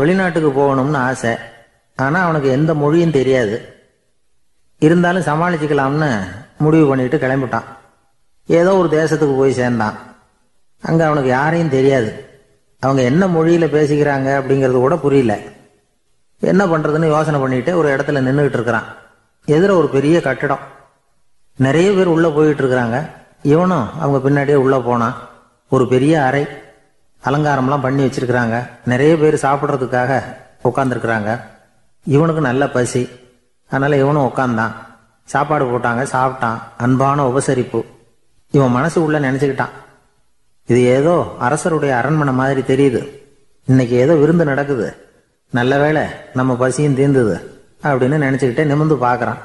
வெளிநாட்டுக்கு போகணும்னு ஆசை. ஆனால் அவனுக்கு எந்த மொழியும் தெரியாது. இருந்தாலும் சமாளிச்சுக்கலாம்னு முடிவு பண்ணிட்டு கிளம்பிட்டான். ஏதோ ஒரு தேசத்துக்கு போய் சேர்ந்தான். அங்கே அவனுக்கு யாரையும் தெரியாது. அவங்க என்ன மொழியில் பேசிக்கிறாங்க அப்படிங்கிறது கூட புரியல. என்ன பண்ணுறதுன்னு யோசனை பண்ணிட்டு ஒரு இடத்துல நின்றுக்கிட்டு இருக்கிறான். எதிர ஒரு பெரிய கட்டடம். நிறைய பேர் உள்ளே போயிட்டு இருக்கிறாங்க. இவனும் அவங்க பின்னாடியே உள்ளே போனான். ஒரு பெரிய அறை, அலங்காரம்லாம் பண்ணி வச்சிருக்கிறாங்க. நிறைய பேர் சாப்பிட்றதுக்காக உட்காந்துருக்குறாங்க. இவனுக்கு நல்ல பசி. அதனால் இவனும் உட்காந்தான். சாப்பாடு போட்டாங்க, சாப்பிட்டான். அன்பான உபசரிப்பு. இவன் மனசு உள்ள நினச்சிக்கிட்டான், இது ஏதோ அரசருடைய அரண்மனை மாதிரி தெரியுது. இன்னைக்கு ஏதோ விருந்து நடக்குது. நல்ல வேளை நம்ம பசியும் தீர்ந்தது அப்படின்னு நினச்சிக்கிட்டே நிமிர்ந்து பார்க்குறான்.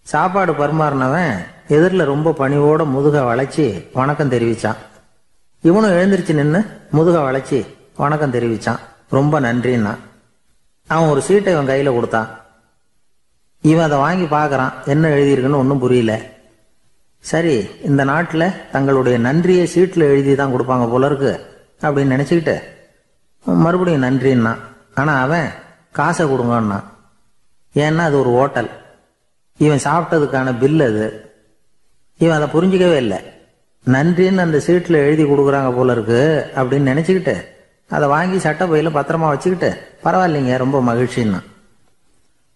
சாப்பாடு பரிமாறினவன் எதிரில் ரொம்ப பணிவோட முதுக வளைச்சி வணக்கம் தெரிவித்தான். இவனும் எழுந்திரிச்சு நின்று முதுக வளைச்சி வணக்கம் தெரிவித்தான். ரொம்ப நன்றின்னா. அவன் ஒரு சீட்டை இவன் கையில் கொடுத்தான். இவன் அதை வாங்கி பார்க்குறான். என்ன எழுதியிருக்குன்னு ஒன்றும் புரியல. சரி, இந்த நாட்டில் தங்களுடைய நன்றியை சீட்டில் எழுதி தான் கொடுப்பாங்க போல இருக்கு அப்படின்னு நினச்சிக்கிட்டு மறுபடியும் நன்றின்னா. ஆனால் அவன் காசை கொடுங்கன்னா. ஏன்னா அது ஒரு ஹோட்டல். இவன் சாப்பிட்டதுக்கான பில் அது. இவன் அதை புரிஞ்சிக்கவே இல்லை. நன்றின்னு அந்த சீட்டில் எழுதி கொடுக்குறாங்க போல இருக்கு அப்படின்னு நினச்சிக்கிட்டு அதை வாங்கி சட்டை பையில் பத்திரமா வச்சுக்கிட்டு பரவாயில்லைங்க, ரொம்ப மகிழ்ச்சின்னா.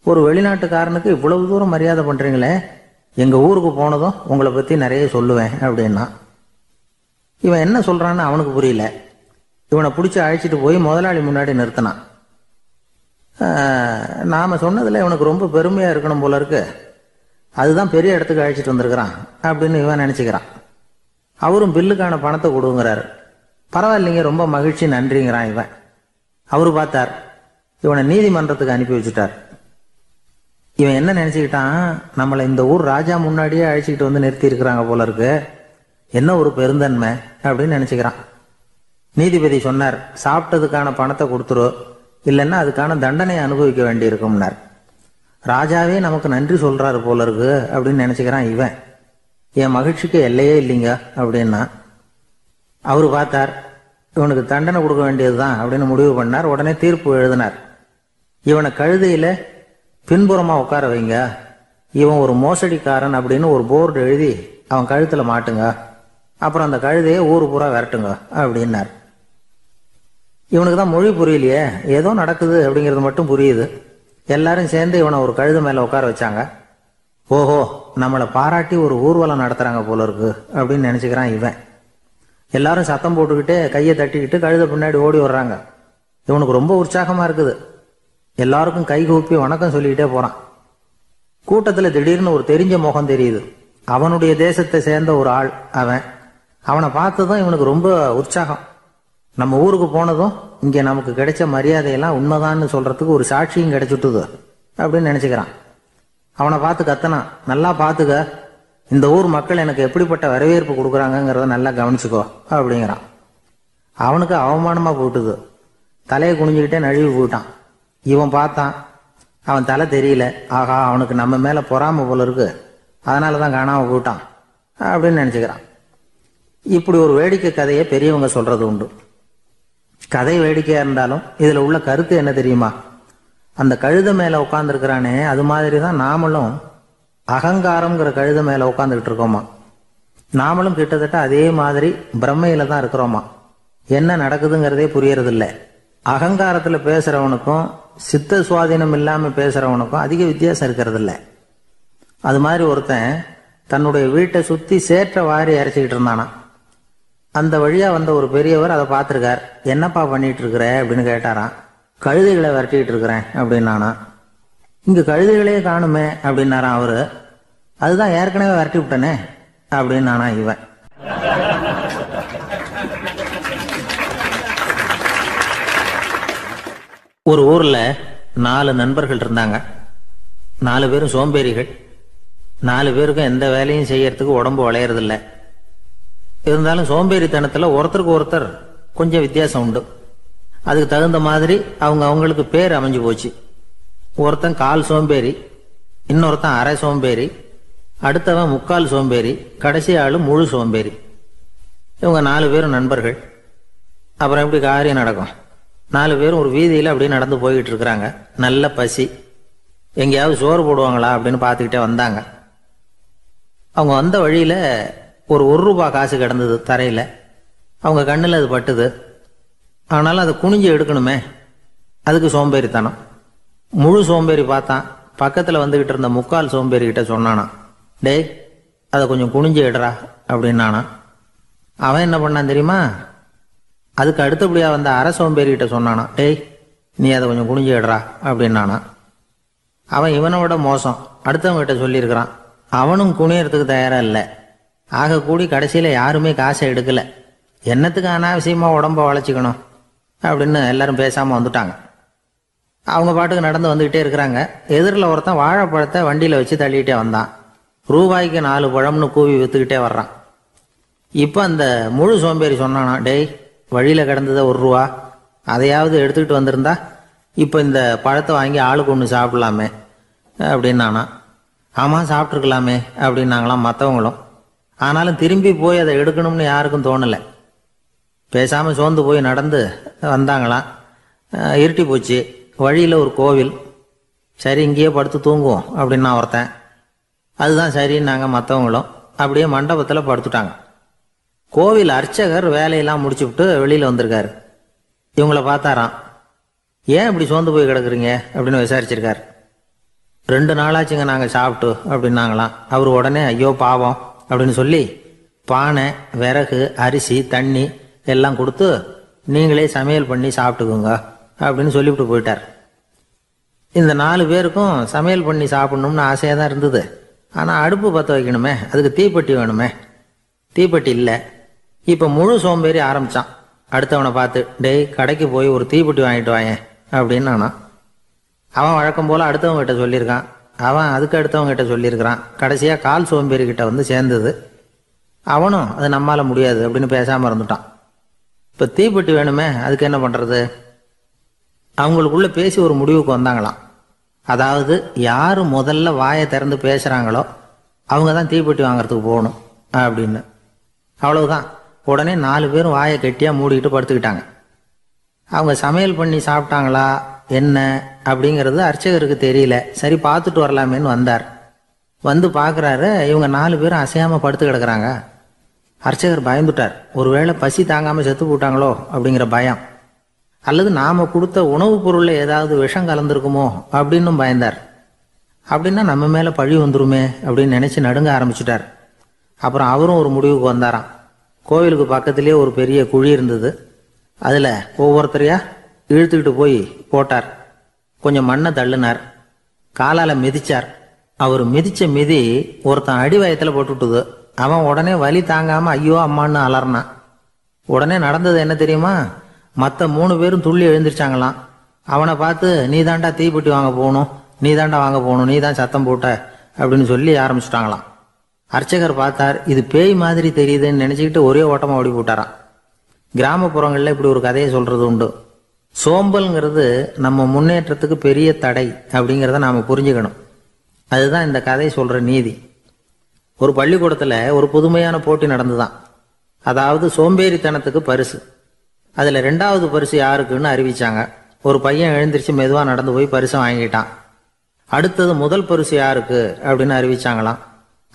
ஒரு வெளிநாட்டுக்காரனுக்கு இவ்வளவு தூரம் மரியாதை பண்ணுறீங்களே, எங்கள் ஊருக்கு போனதும் உங்களை பற்றி நிறைய சொல்லுவேன் அப்படின்னா. இவன் என்ன சொல்கிறான்னு அவனுக்கு புரியல. இவனை பிடிச்சி அழைச்சிட்டு போய் முதலாளி முன்னாடி நிறுத்தினான். நாம் சொன்னதில் இவனுக்கு ரொம்ப பெருமையாக இருக்கணும் போல இருக்கு, அதுதான் பெரிய இடத்துக்கு அழைச்சிட்டு வந்திருக்கிறான் அப்படின்னு இவன் நினச்சிக்கிறான். அவரும் பில்லுக்கான பணத்தை கொடுங்கிறாரு. பரவாயில்லைங்க, ரொம்ப மகிழ்ச்சி, நன்றிங்கிறான் இவன். அவரு பார்த்தார், இவனை நீதிமன்றத்துக்கு அனுப்பி வச்சுட்டார். இவன் என்ன நினச்சிக்கிட்டான், நம்மளை இந்த ஊர் ராஜா முன்னாடியே அழைச்சிக்கிட்டு வந்து நிறுத்தி இருக்கிறாங்க போல இருக்கு, என்ன ஒரு பெருந்தன்மை அப்படின்னு நினச்சிக்கிறான். நீதிபதி சொன்னார், சாப்பிட்டதுக்கான பணத்தை கொடுத்துரு, இல்லைன்னா அதுக்கான தண்டனையை அனுபவிக்க வேண்டி இருக்கும்னார். ராஜாவே நமக்கு நன்றி சொல்றாரு போல இருக்கு அப்படின்னு நினச்சிக்கிறான் இவன். என் மகிழ்ச்சிக்கு எல்லையே இல்லைங்க அப்படின்னா. அவரு பார்த்தார், இவனுக்கு தண்டனை கொடுக்க வேண்டியதுதான் அப்படின்னு முடிவு பண்ணார். உடனே தீர்ப்பு எழுதினார். இவனை கழுதையில பின்புறமா உட்கார வைங்க, இவன் ஒரு மோசடிக்காரன் அப்படின்னு ஒரு போர்டு எழுதி அவன் கழுத்துல மாட்டுங்க, அப்புறம் அந்த கழுதையை ஊரு பூரா விரட்டுங்க அப்படின்னார். இவனுக்கு தான் மொழி புரியலையே, ஏதோ நடக்குது அப்படிங்கிறது மட்டும் புரியுது. எல்லாரும் சேர்ந்து இவனை ஒரு கழுதை மேல உட்கார வச்சாங்க. ஓஹோ, நம்மளை பாராட்டி ஒரு ஊர்வலம் நடத்துறாங்க போல இருக்கு அப்படின்னு நினைச்சுக்கிறான் இவன். எல்லாரும் சத்தம் போட்டுக்கிட்டே கையை தட்டிக்கிட்டு கழுதை பின்னாடி ஓடி வர்றாங்க. இவனுக்கு ரொம்ப உற்சாகமா இருக்குது. எல்லாருக்கும் கை கூப்பி வணக்கம் சொல்லிக்கிட்டே போறான். கூட்டத்துல திடீர்னு ஒரு தெரிஞ்ச முகம் தெரியுது. அவனுடைய தேசத்தை சேர்ந்த ஒரு ஆள் அவன். அவனை பார்த்ததும் இவனுக்கு ரொம்ப உற்சாகம். நம்ம ஊருக்கு போனதும் இங்க நமக்கு கிடைச்ச மரியாதையெல்லாம் உண்மைதான்னு சொல்றதுக்கு ஒரு சாட்சியும் கிடைச்சிட்டுது அப்படின்னு நினைச்சுக்கிறான். அவனை பார்த்து கத்தனான், நல்லா பார்த்துக்க, இந்த ஊர் மக்கள் எனக்கு எப்படிப்பட்ட வரவேற்பு கொடுக்குறாங்கிறத நல்லா கவனிச்சுக்கோ அப்படிங்கிறான். அவனுக்கு அவமானமா போட்டுது. தலையை குனிஞ்சுக்கிட்டே நழுவி போயிட்டான். இவன் பார்த்தான், அவன் தலை தெரியல. ஆகா, அவனுக்கு நம்ம மேல பொறாம போல இருக்கு, அதனாலதான் காணாம போயிட்டான் அப்படின்னு நினைச்சுக்கிறான். இப்படி ஒரு வேடிக்கை கதையை பெரியவங்க சொல்றது உண்டு. கதை வேடிக்கையா இருந்தாலும் இதுல உள்ள கருத்து என்ன தெரியுமா? அந்த கழுதை மேல உட்காந்துருக்கிறானே, அது மாதிரிதான் நாமளும் அகங்காரம்ங்கிற கழுதை மேல உட்காந்துக்கிட்டு இருக்கோமா. நாமளும் கிட்டத்தட்ட அதே மாதிரி பிரம்மையில தான் இருக்கிறோமா. என்ன நடக்குதுங்கிறதே புரியறது இல்லை. அகங்காரத்துல பேசுறவனுக்கும் சித்த சுவாதீனம் இல்லாம பேசுறவனுக்கும் அதிக வித்தியாசம் இருக்கிறது இல்லை. அது மாதிரி ஒருத்தன் தன்னுடைய வீட்டை சுத்தி சேற்ற வாரி அரைச்சிக்கிட்டு இருந்தானா. அந்த வழியா வந்த ஒரு பெரியவர் அதை பார்த்திருக்கார். என்னப்பா பண்ணிட்டு இருக்கிற அப்படின்னு கேட்டாராம். கழுதைகளை விரட்டிக்கிட்டு இருக்கிறேன் அப்படின்னானா. இங்க கழுதைகளே காணுமே அப்படின்னாராம் அவரு. அதுதான் ஏற்கனவே விரட்டி விட்டனே அப்படின்னானா இவன். ஒரு ஊர்ல 4 நண்பர்கள் இருந்தாங்க. 4 பேரும் சோம்பேறிகள். 4 பேருக்கும் எந்த வேலையும் செய்யறதுக்கு உடம்பு வளையறதில்லை. இருந்தாலும் சோம்பேறித்தனத்துல ஒருத்தருக்கு ஒருத்தர் கொஞ்சம் வித்தியாசம் உண்டு. அதுக்கு தகுந்த மாதிரி அவங்களுக்கு பேர் அமைஞ்சு போச்சு. ஒருத்தன் கால் சோம்பேறி, இன்னொருத்தன் அரை சோம்பேறி, அடுத்தவன் முக்கால் சோம்பேறி, கடைசி ஆளு முழு சோம்பேறி. இவங்க 4 பேரும் நண்பர்கள். அப்புறம் எப்படி காரியம் நடக்கும்? 4 பேரும் ஒரு வீதியில் அப்படியே நடந்து போய்கிட்டு இருக்கிறாங்க. நல்ல பசி. எங்கேயாவது சோறு போடுவாங்களா அப்படின்னு பார்த்துக்கிட்டே வந்தாங்க. அவங்க வந்த வழியில் ஒரு ரூபா காசு கிடந்தது தரையில். அவங்க கண்ணில் அது பட்டுது. ஆனாலும் அதை குனிஞ்சு எடுக்கணுமே, அதுக்கு சோம்பேறித்தனம். முழு சோம்பேறி பார்த்தான். பக்கத்தில் வந்துக்கிட்டு இருந்த முக்கால் சோம்பேறிக்கிட்ட சொன்னானா, டேய் அதை கொஞ்சம் குனிஞ்சு எடுறா அப்படின்னானா. அவன் என்ன பண்ணான் தெரியுமா? அதுக்கு அடுத்தபடியாக வந்த அரை சோம்பேறிக்கிட்ட சொன்னானா, டேய் நீ அதை கொஞ்சம் குனிஞ்சு எடுறா அப்படின்னானா. அவன் இவனை விட மோசம். அடுத்தவங்ககிட்ட சொல்லியிருக்கிறான். அவனும் குனியறதுக்கு தயாராக இல்லை. ஆக கூடி கடைசியில் யாருமே காசை எடுக்கலை. என்னத்துக்கு அனாவசியமாக உடம்ப வளைச்சிக்கணும் அப்படின்னு எல்லாரும் பேசாமல் வந்துட்டாங்க. அவங்க பாட்டுக்கு நடந்து வந்துக்கிட்டே இருக்கிறாங்க. எதிரில் ஒருத்தன் வாழைப்பழத்தை வண்டியில் வச்சு தள்ளிக்கிட்டே வந்தான். ரூபாய்க்கு 4 பழம்னு கூவி விற்றுக்கிட்டே வர்றான். இப்போ அந்த முழு சோம்பேறி சொன்னானா, டேய் வழியில் கிடந்ததை 1 ரூபா, அதையாவது எடுத்துக்கிட்டு வந்திருந்தா இப்போ இந்த பழத்தை வாங்கி ஆளுக்கு ஒன்று சாப்பிடலாமே அப்படின்னானா. ஆமாம் சாப்பிட்ருக்கலாமே அப்படின்னாங்களாம் மற்றவங்களும். ஆனாலும் திரும்பி போய் அதை எடுக்கணும்னு யாருக்கும் தோணலை. பேசாமல் சோர்ந்து போய் நடந்து வந்தாங்களாம். இருட்டி போச்சு. வழியில் ஒரு கோவில். சரி இங்கேயே படுத்து தூங்குவோம் அப்படின்னா ஒருத்தன். அதுதான் சரின்னாங்க மற்றவங்களும். அப்படியே மண்டபத்தில் படுத்துட்டாங்க. கோவில் அர்ச்சகர் வேலையெல்லாம் முடிச்சுவிட்டு வெளியில் வந்திருக்காரு. இவங்கள பார்த்தாராம். ஏன் இப்படி சோர்ந்து போய் கிடக்குறீங்க அப்படின்னு விசாரிச்சிருக்காரு. 2 நாளாச்சுங்க நாங்கள் சாப்பிட்டு அப்படின்னாங்களாம். அவர் உடனே ஐயோ பாவம் அப்படின்னு சொல்லி பானை, விறகு, அரிசி, தண்ணி எல்லாம் கொடுத்து நீங்களே சமையல் பண்ணி சாப்பிட்டுக்குங்க அப்படின்னு சொல்லிவிட்டு போயிட்டார். இந்த 4 பேருக்கும் சமையல் பண்ணி சாப்பிடணும்னு ஆசையாக தான் இருந்தது. ஆனால் அடுப்பு பற்ற வைக்கணுமே, அதுக்கு தீப்பெட்டி வேணுமே. தீப்பெட்டி இல்லை. இப்போ முழு சோம்பேறி ஆரம்பித்தான். அடுத்தவனை பார்த்து, டேய் கடைக்கு போய் ஒரு தீப்பெட்டி வாங்கிட்டு வாயேன் அப்படின்னு நானா. அவன் வழக்கம் போல் அடுத்தவங்ககிட்ட சொல்லியிருக்கான். அவன் அதுக்கு அடுத்தவங்ககிட்ட சொல்லியிருக்கிறான். கடைசியாக கால் சோம்பேறிக்கிட்ட வந்து சேர்ந்தது. அவனும் அது நம்மால் முடியாது அப்படின்னு பேசாமல் இருந்துட்டான். இப்போ தீப்பெட்டி வேணுமே, அதுக்கு என்ன பண்ணுறது? அவங்களுக்குள்ளே பேசி ஒரு முடிவுக்கு வந்தாங்களாம். அதாவது யார் முதல்ல வாயை திறந்து பேசுகிறாங்களோ அவங்க தான் தீப்பெட்டி வாங்கிறதுக்கு போகணும் அப்படின்னு. அவ்வளவுதான். உடனே 4 பேரும் வாயை கெட்டியாக மூடிக்கிட்டு படுத்துக்கிட்டாங்க. அவங்க சமையல் பண்ணி சாப்பிட்டாங்களா என்ன அப்படிங்கிறது அர்ச்சகருக்கு தெரியல. சரி பார்த்துட்டு வரலாமேன்னு வந்தார். வந்து பார்க்குறாரு, இவங்க 4 பேரும் அசையாமல் படுத்து கிடக்குறாங்க. அர்ச்சகர் பயந்துட்டார். ஒருவேளை பசி தாங்காமல் செத்து போட்டாங்களோ அப்படிங்கிற பயம், அல்லது நாம் கொடுத்த உணவுப் பொருளில் ஏதாவது விஷம் கலந்துருக்குமோ அப்படின்னும் பயந்தார். அப்படின்னா நம்ம மேலே பழி வந்துருமே அப்படின்னு நினச்சி நடுங்க ஆரம்பிச்சுட்டார். அப்புறம் அவரும் ஒரு முடிவுக்கு வந்தாராம். கோவிலுக்கு பக்கத்துலேயே ஒரு பெரிய குழி இருந்தது. அதில் ஒவ்வொருத்தரையா இழுத்துக்கிட்டு போய் போட்டார். கொஞ்சம் மண்ணை தள்ளினார். காலால் மிதிச்சார். அவர் மிதித்த மிதி ஒருத்தன் அடி வயத்தில் போட்டுவிட்டுது. அவன் உடனே வலி தாங்காமல் ஐயோ அம்மான்னு அலறினான். உடனே நடந்தது என்ன தெரியுமா? மற்ற 3 பேரும் துள்ளி எழுந்திரிச்சாங்களாம். அவனை பார்த்து நீ தாண்டா தீப்பெட்டி வாங்க போகணும், நீ தாண்டா வாங்க போகணும், நீ தான் சத்தம் போட்ட அப்படின்னு சொல்லி ஆரம்பிச்சுட்டாங்களாம். அர்ச்சகர் பார்த்தார். இது பேய் மாதிரி தெரியுதுன்னு நினச்சிக்கிட்டு ஒரே ஓட்டமாக ஓடி போட்டாராம். கிராமப்புறங்களில் இப்படி ஒரு கதையை சொல்கிறது உண்டு. சோம்பல்ங்கிறது நம்ம முன்னேற்றத்துக்கு பெரிய தடை அப்படிங்கிறத நாம் புரிஞ்சுக்கணும். அதுதான் இந்த கதை சொல்கிற நீதி. ஒரு பள்ளிக்கூடத்தில் ஒரு புதுமையான போட்டி நடந்துதான். அதாவது சோம்பேறித்தனத்துக்கு பரிசு. அதில் 2வது பரிசு யாருக்குன்னு அறிவிச்சாங்க. ஒரு பையன் எழுந்திரிச்சு மெதுவாக நடந்து போய் பரிசை வாங்கிட்டான். அடுத்தது முதல் பரிசு யாருக்கு அப்படின்னு அறிவிச்சாங்களாம்.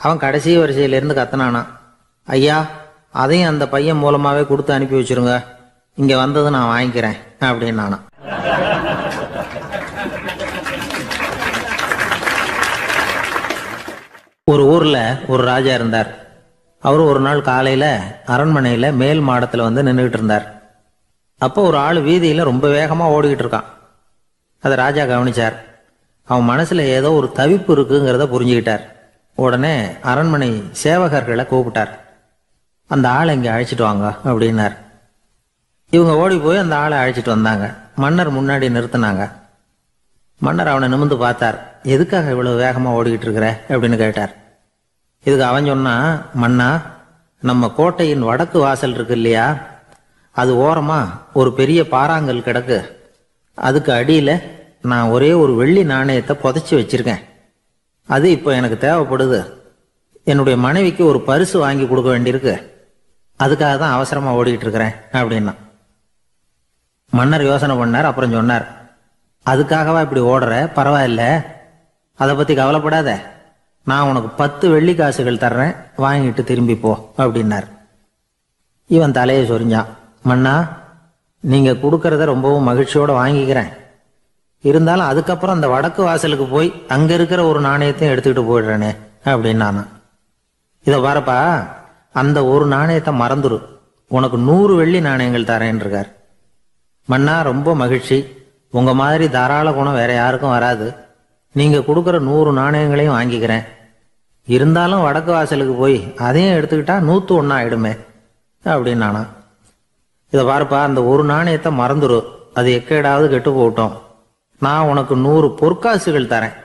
அவன் கடைசி வரிசையிலேருந்து கத்தனானா, ஐயா அதையும் அந்த பையன் மூலமாகவே கொடுத்து அனுப்பி வச்சிருங்க, இங்கே வந்தது நான் வாங்கிக்கிறேன் அப்படின்னு நானா. ஒரு ஊரில் ஒரு ராஜா இருந்தார். அவர் ஒரு நாள் காலையில் அரண்மனையில் மேல் மாடத்தில் வந்து நின்றுக்கிட்டு இருந்தார். அப்போ ஒரு ஆள் வீதியில் ரொம்ப வேகமாக ஓடிக்கிட்டு இருக்கான். அதை ராஜா கவனிச்சார். அவன் மனசில் ஏதோ ஒரு தவிப்பு இருக்குங்கிறத புரிஞ்சுக்கிட்டார். உடனே அரண்மனை சேவகர்களை கூப்பிட்டார். அந்த ஆளை இங்கே அழைச்சிட்டு வாங்க அப்படின்னார். இவங்க ஓடி போய் அந்த ஆளை அழைச்சிட்டு வந்தாங்க. மன்னர் முன்னாடி நிறுத்தினாங்க. மன்னர் அவனை நிமிர்ந்து பார்த்தார். எதுக்காக இவ்வளவு வேகமாக ஓடிக்கிட்டு இருக்கிற அப்படின்னு கேட்டார். இதுக்கு அவன் சொன்னா, மன்னா நம்ம கோட்டையின் வடக்கு வாசல் இருக்கு இல்லையா, அது ஓரமா ஒரு பெரிய பாறாங்கல் கிடக்கு. அதுக்கு அடியில் நான் ஒரே ஒரு வெள்ளி நாணயத்தை புதைச்சி வச்சிருக்கேன். அது இப்போ எனக்கு தேவைப்படுது. என்னுடைய மனைவிக்கு ஒரு பரிசு வாங்கி கொடுக்க வேண்டியிருக்கு. அதுக்காக தான் அவசரமாக ஓடிக்கிட்டு இருக்கிறேன் அப்படின்னா. மன்னர் யோசனை பண்ணார். அப்புறம் சொன்னார், அதுக்காகவா இப்படி ஓடுற? பரவாயில்ல, அதை பத்தி கவலைப்படாத. நான் உனக்கு 10 வெள்ளி காசுகள் தர்றேன், வாங்கிட்டு திரும்பி போ அப்படின்னார். இவன் தலையை சொரிஞ்சான். மன்னா, நீங்க கொடுக்கறத ரொம்பவும் மகிழ்ச்சியோட வாங்கிக்கிறேன். இருந்தாலும் அதுக்கப்புறம் அந்த வடக்கு வாசலுக்கு போய் அங்க இருக்கிற ஒரு நாணயத்தையும் எடுத்துக்கிட்டு போயிடுறேனே அப்படின்னு நானும். இதை பாருப்பா, அந்த ஒரு நாணயத்தை மறந்துரு, உனக்கு 100 வெள்ளி நாணயங்கள் தரேன் இருக்கார். மன்னா, ரொம்ப மகிழ்ச்சி. உங்க மாதிரி தாராள குணம் வேற யாருக்கும் வராது. நீங்க கொடுக்குற 100 நாணயங்களையும் வாங்கிக்கிறேன். இருந்தாலும் வடக்கு வாசலுக்கு போய் அதையும் எடுத்துக்கிட்டா 101 ஆயிடுமே அப்படின்னு நானா. இதை பாருப்பா, அந்த ஒரு நாணயத்தை மறந்துரு, அது எக்கேடாவது கெட்டு போகட்டும். நான் உனக்கு 100 பொற்காசுகள் தரேன்,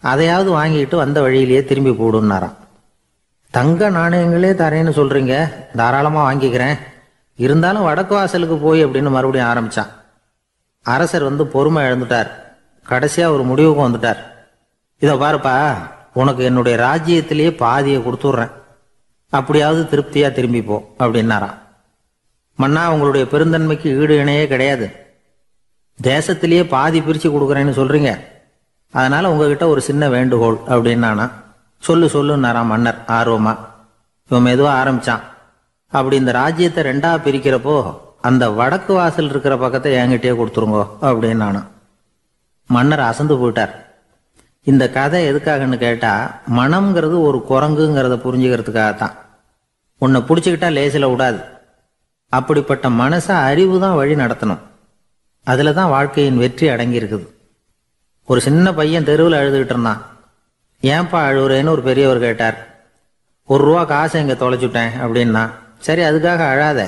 அதையாவது வாங்கிட்டு வந்த வழியிலேயே திரும்பி போடுன்னாராம். தங்க நாணயங்களே தரேன்னு சொல்றீங்க, தாராளமா வாங்கிக்கிறேன். இருந்தாலும் வடக்கு வாசலுக்கு போய் அப்படின்னு மறுபடியும் ஆரம்பிச்சான். அரசர் பொறுமை இழந்துட்டார். கடைசியா ஒரு முடிவுக்கு வந்துட்டார். இதை பாருப்பா, உனக்கு என்னுடைய ராஜ்யத்திலேயே பாதியை கொடுத்துட்றேன், அப்படியாவது திருப்தியா திரும்பி போ அப்படின்னாராம். மன்னா, உங்களுடைய பெருந்தன்மைக்கு ஈடு இணையே கிடையாது. தேசத்திலேயே பாதி பிரிச்சு கொடுக்குறேன்னு சொல்றீங்க, அதனால உங்ககிட்ட ஒரு சின்ன வேண்டுகோள் அப்படின்னானா. சொல்லுன்னாராம் மன்னர் ஆர்வமா. இவன் மெதுவா ஆரம்பிச்சான். அப்படி இந்த ராஜ்யத்தை 2ஆ பிரிக்கிறப்போ அந்த வடக்கு வாசல் இருக்கிற பக்கத்தை என்கிட்டயே கொடுத்துருங்கோ அப்படின்னு நானும். மன்னர் அசந்து போயிட்டார். இந்த கதை எதுக்காகன்னு கேட்டா, மனம்ங்கிறது ஒரு குரங்குங்கிறத புரிஞ்சுக்கிறதுக்காகத்தான். உன்னை பிடிச்சிக்கிட்டா லேசில விடாது. அப்படிப்பட்ட மனசை அறிவு தான் வழி நடத்தணும். அதுல தான் வாழ்க்கையின் வெற்றி அடங்கி இருக்குது. ஒரு சின்ன பையன் தெருவில் அழுதுகிட்டு இருந்தான். ஏன்பா அழுவுறேன்னு ஒரு பெரியவர் கேட்டார். 1 ரூபா காசை இங்க தொலைச்சுட்டேன் அப்படின்னா. சரி, அதுக்காக அழாத,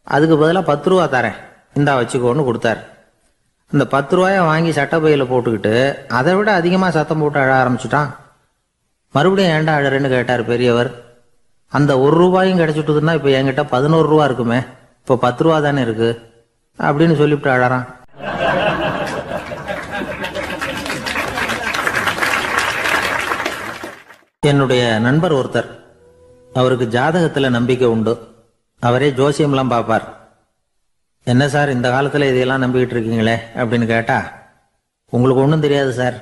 அதுக்கு பதிலாக 10 ரூபா தரேன், இந்தா வச்சுக்கோன்னு கொடுத்தாரு. அந்த 10 ரூபாயை வாங்கி சட்டப்பையில போட்டுக்கிட்டு அதை விட அதிகமாக சத்தம் போட்டு அழ ஆரம்பிச்சுட்டான். மறுபடியும் ஏன்டா அழறேன்னு கேட்டார் பெரியவர். அந்த 1 ரூபாயும் கிடைச்சிட்டுதுன்னா இப்போ என்கிட்ட 11 ரூபா இருக்குமே, இப்போ 10 ரூபா தானே இருக்கு அப்படின்னு சொல்லிவிட்டு அழறான். என்னுடைய நண்பர் ஒருத்தர், அவருக்கு ஜாதகத்துல நம்பிக்கை உண்டு. அவரே ஜோசியம்லாம் பார்ப்பார். என்ன சார், இந்த காலத்துல இதையெல்லாம் நம்பிக்கிட்டு இருக்கீங்களே அப்படின்னு கேட்டா, உங்களுக்கு ஒன்றும் தெரியாது சார்.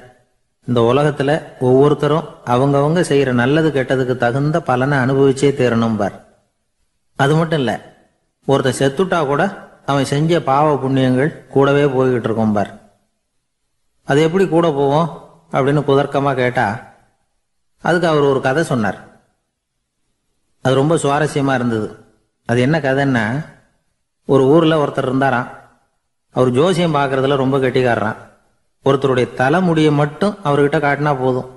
இந்த உலகத்துல ஒவ்வொருத்தரும் அவங்கவங்க செய்யற நல்லது கெட்டதுக்கு தகுந்த பலனை அனுபவிச்சே தீரணும் பார். அது மட்டும் இல்ல, ஒருத்தர் செத்துட்டா கூட அவன் செஞ்ச பாவ புண்ணியங்கள் கூடவே போய்கிட்டு இருக்கும் பார். அது எப்படி கூட போவோம் அப்படின்னு குதர்க்கமா கேட்டா, அதுக்கு அவர் ஒரு கதை சொன்னார். அது ரொம்ப சுவாரஸ்யமா இருந்தது. அது என்ன கதைன்னா, ஒரு ஊர்ல ஒருத்தர் இருந்தாராம். அவர் ஜோசியம் பார்க்கறதுல ரொம்ப கெட்டிக்காரரான். ஒருத்தருடைய தலைமுடியை மட்டும் அவர்கிட்ட காட்டினா போதும்,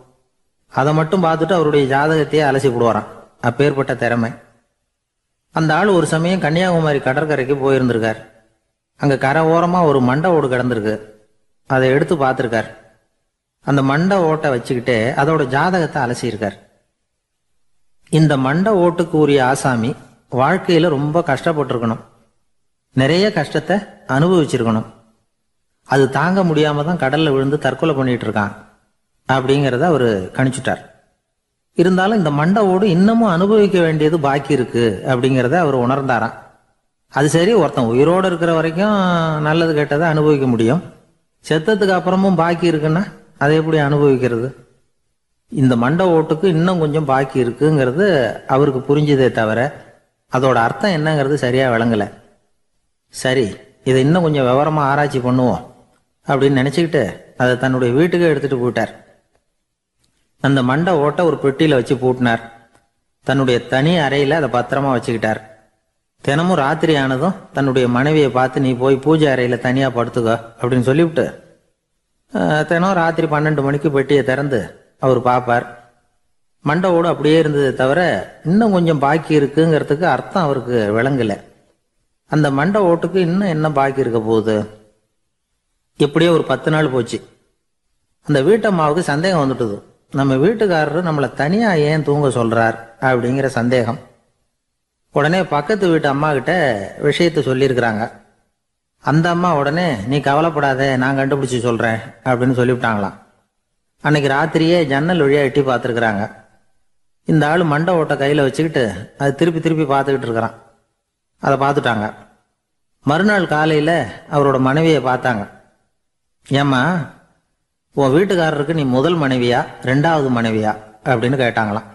அதை மட்டும் பார்த்துட்டு அவருடைய ஜாதகத்தையே அலசி போடுவாராம். அப்பேற்பட்ட திறமை. அந்த ஆள் ஒரு சமயம் கன்னியாகுமரி கடற்கரைக்கு போயிருந்திருக்கார். அங்க கரை ஓரமா ஒரு மண்டை ஓடு கிடந்திருக்கு. அதை எடுத்து பார்த்திருக்கார். அந்த மண்டை ஓட்டை வச்சுக்கிட்டே அதோட ஜாதகத்தை அலசியிருக்கார். இந்த மண்டை ஓட்டுக்கு உரிய ஆசாமி வாழ்க்கையில ரொம்ப கஷ்டப்பட்டிருக்கணும், நிறைய கஷ்டத்தை அனுபவிச்சிருக்கணும். அது தாங்க முடியாம தான் கடல்ல விழுந்து தற்கொலை பண்ணிட்டு இருக்கான் அப்படிங்கிறத அவரு கணிச்சுட்டார். இருந்தாலும் இந்த மண்டை ஓடு இன்னமும் அனுபவிக்க வேண்டியது பாக்கி இருக்கு அப்படிங்கிறத அவர் உணர்ந்தாராம். அது சரி, ஒருத்தன் உயிரோடு இருக்கிற வரைக்கும் நல்லது கெட்டதை அனுபவிக்க முடியும், செத்ததுக்கு அப்புறமும் பாக்கி இருக்குன்னா அதை எப்படி அனுபவிக்கிறது? இந்த மண்டை ஓட்டுக்கு இன்னும் கொஞ்சம் பாக்கி இருக்குங்கிறது அவருக்கு புரிஞ்சதே தவிர அதோட அர்த்தம் என்னங்கிறது சரியா விளங்கல. சரி, இதை இன்னும் கொஞ்சம் விவரமா ஆராய்ச்சி பண்ணுவோம் அப்படின்னு நினைச்சுக்கிட்டு அதை தன்னுடைய வீட்டுக்கு எடுத்துட்டு போயிட்டார். அந்த மண்டை ஓட்டை ஒரு பெட்டியில வச்சு பூட்டினார். தன்னுடைய தனி அறையில அதை பத்திரமா வச்சுக்கிட்டார். தினமும் ராத்திரி ஆனதும் தன்னுடைய மனைவியை பார்த்து, நீ போய் பூஜை அறையில தனியா படுத்துக்க அப்படின்னு சொல்லிவிட்டு தினம் ராத்திரி 12 மணிக்கு பெட்டியை திறந்து அவர் பார்ப்பார். மண்டை ஓடு அப்படியே இருந்ததை தவிர இன்னும் கொஞ்சம் பாக்கி இருக்குங்கிறதுக்கு அர்த்தம் அவருக்கு விளங்கல. அந்த மண்டை ஓட்டுக்கு இன்னும் என்ன பாக்கி இருக்க போகுது? எப்படியோ ஒரு 10 நாள் போச்சு. அந்த வீட்டம்மாவுக்கு சந்தேகம் வந்துட்டுது. நம்ம வீட்டுக்காரரு நம்மளை தனியா ஏன் தூங்க சொல்றார் அப்படிங்கிற சந்தேகம். உடனே பக்கத்து வீட்டு அம்மா கிட்ட விஷயத்த சொல்லியிருக்கிறாங்க. அந்த அம்மா உடனே, நீ கவலைப்படாத, நான் கண்டுபிடிச்சு சொல்றேன் அப்படின்னு சொல்லிவிட்டாங்களாம். அன்னைக்கு ராத்திரியே ஜன்னல் வழியா எட்டி பார்த்துருக்குறாங்க. இந்த ஆள் மண்டை ஓட்டை கையில வச்சுக்கிட்டு அது திருப்பி திருப்பி பார்த்துக்கிட்டு இருக்கிறான். அதை பார்த்துட்டாங்க. மறுநாள் காலையில் அவரோட மனைவியை பார்த்தாங்க. ஏம்மா, உன் வீட்டுக்காரருக்கு நீ முதல் மனைவியா ரெண்டாவது மனைவியா அப்படின்னு கேட்டாங்களாம்.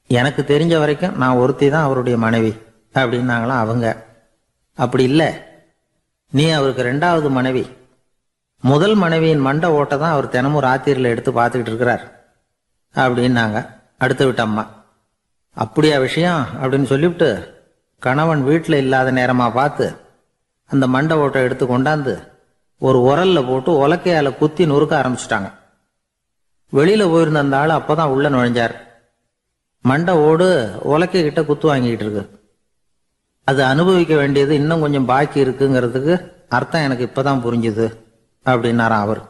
எனக்கு தெரிஞ்ச வரைக்கும் நான் ஒருத்தி தான் அவருடைய மனைவி அப்படின்னாங்களாம் அவங்க. அப்படி இல்லை, நீ அவருக்கு ரெண்டாவது மனைவி. முதல் மனைவியின் மண்டை ஓட்டை தான் அவர் தினமும் ராத்திரியில் எடுத்து பார்த்துக்கிட்டு இருக்கிறார் அப்படின்னாங்க அடுத்த வீட்டு அம்மா. அப்படியா விஷயம் அப்படின்னு சொல்லிவிட்டு கணவன் வீட்டில் இல்லாத நேரமாக பார்த்து அந்த மண்டை ஓட்டை எடுத்து கொண்டாந்து ஒரு உரல்ல போட்டு உலக்கையால குத்தி நொறுக்க ஆரம்பிச்சிட்டாங்க. வெளியில போயிருந்த அந்த ஆள் அப்பதான் உள்ள நுழைஞ்சார். மண்டை ஓடு உலக்கை கிட்ட குத்து வாங்கிட்டு இருக்கு. அது அனுபவிக்க வேண்டியது இன்னும் கொஞ்சம் பாக்கி இருக்குங்கிறதுக்கு அர்த்தம் எனக்கு இப்பதான் புரிஞ்சுது அப்படின்னாராம் அவர்.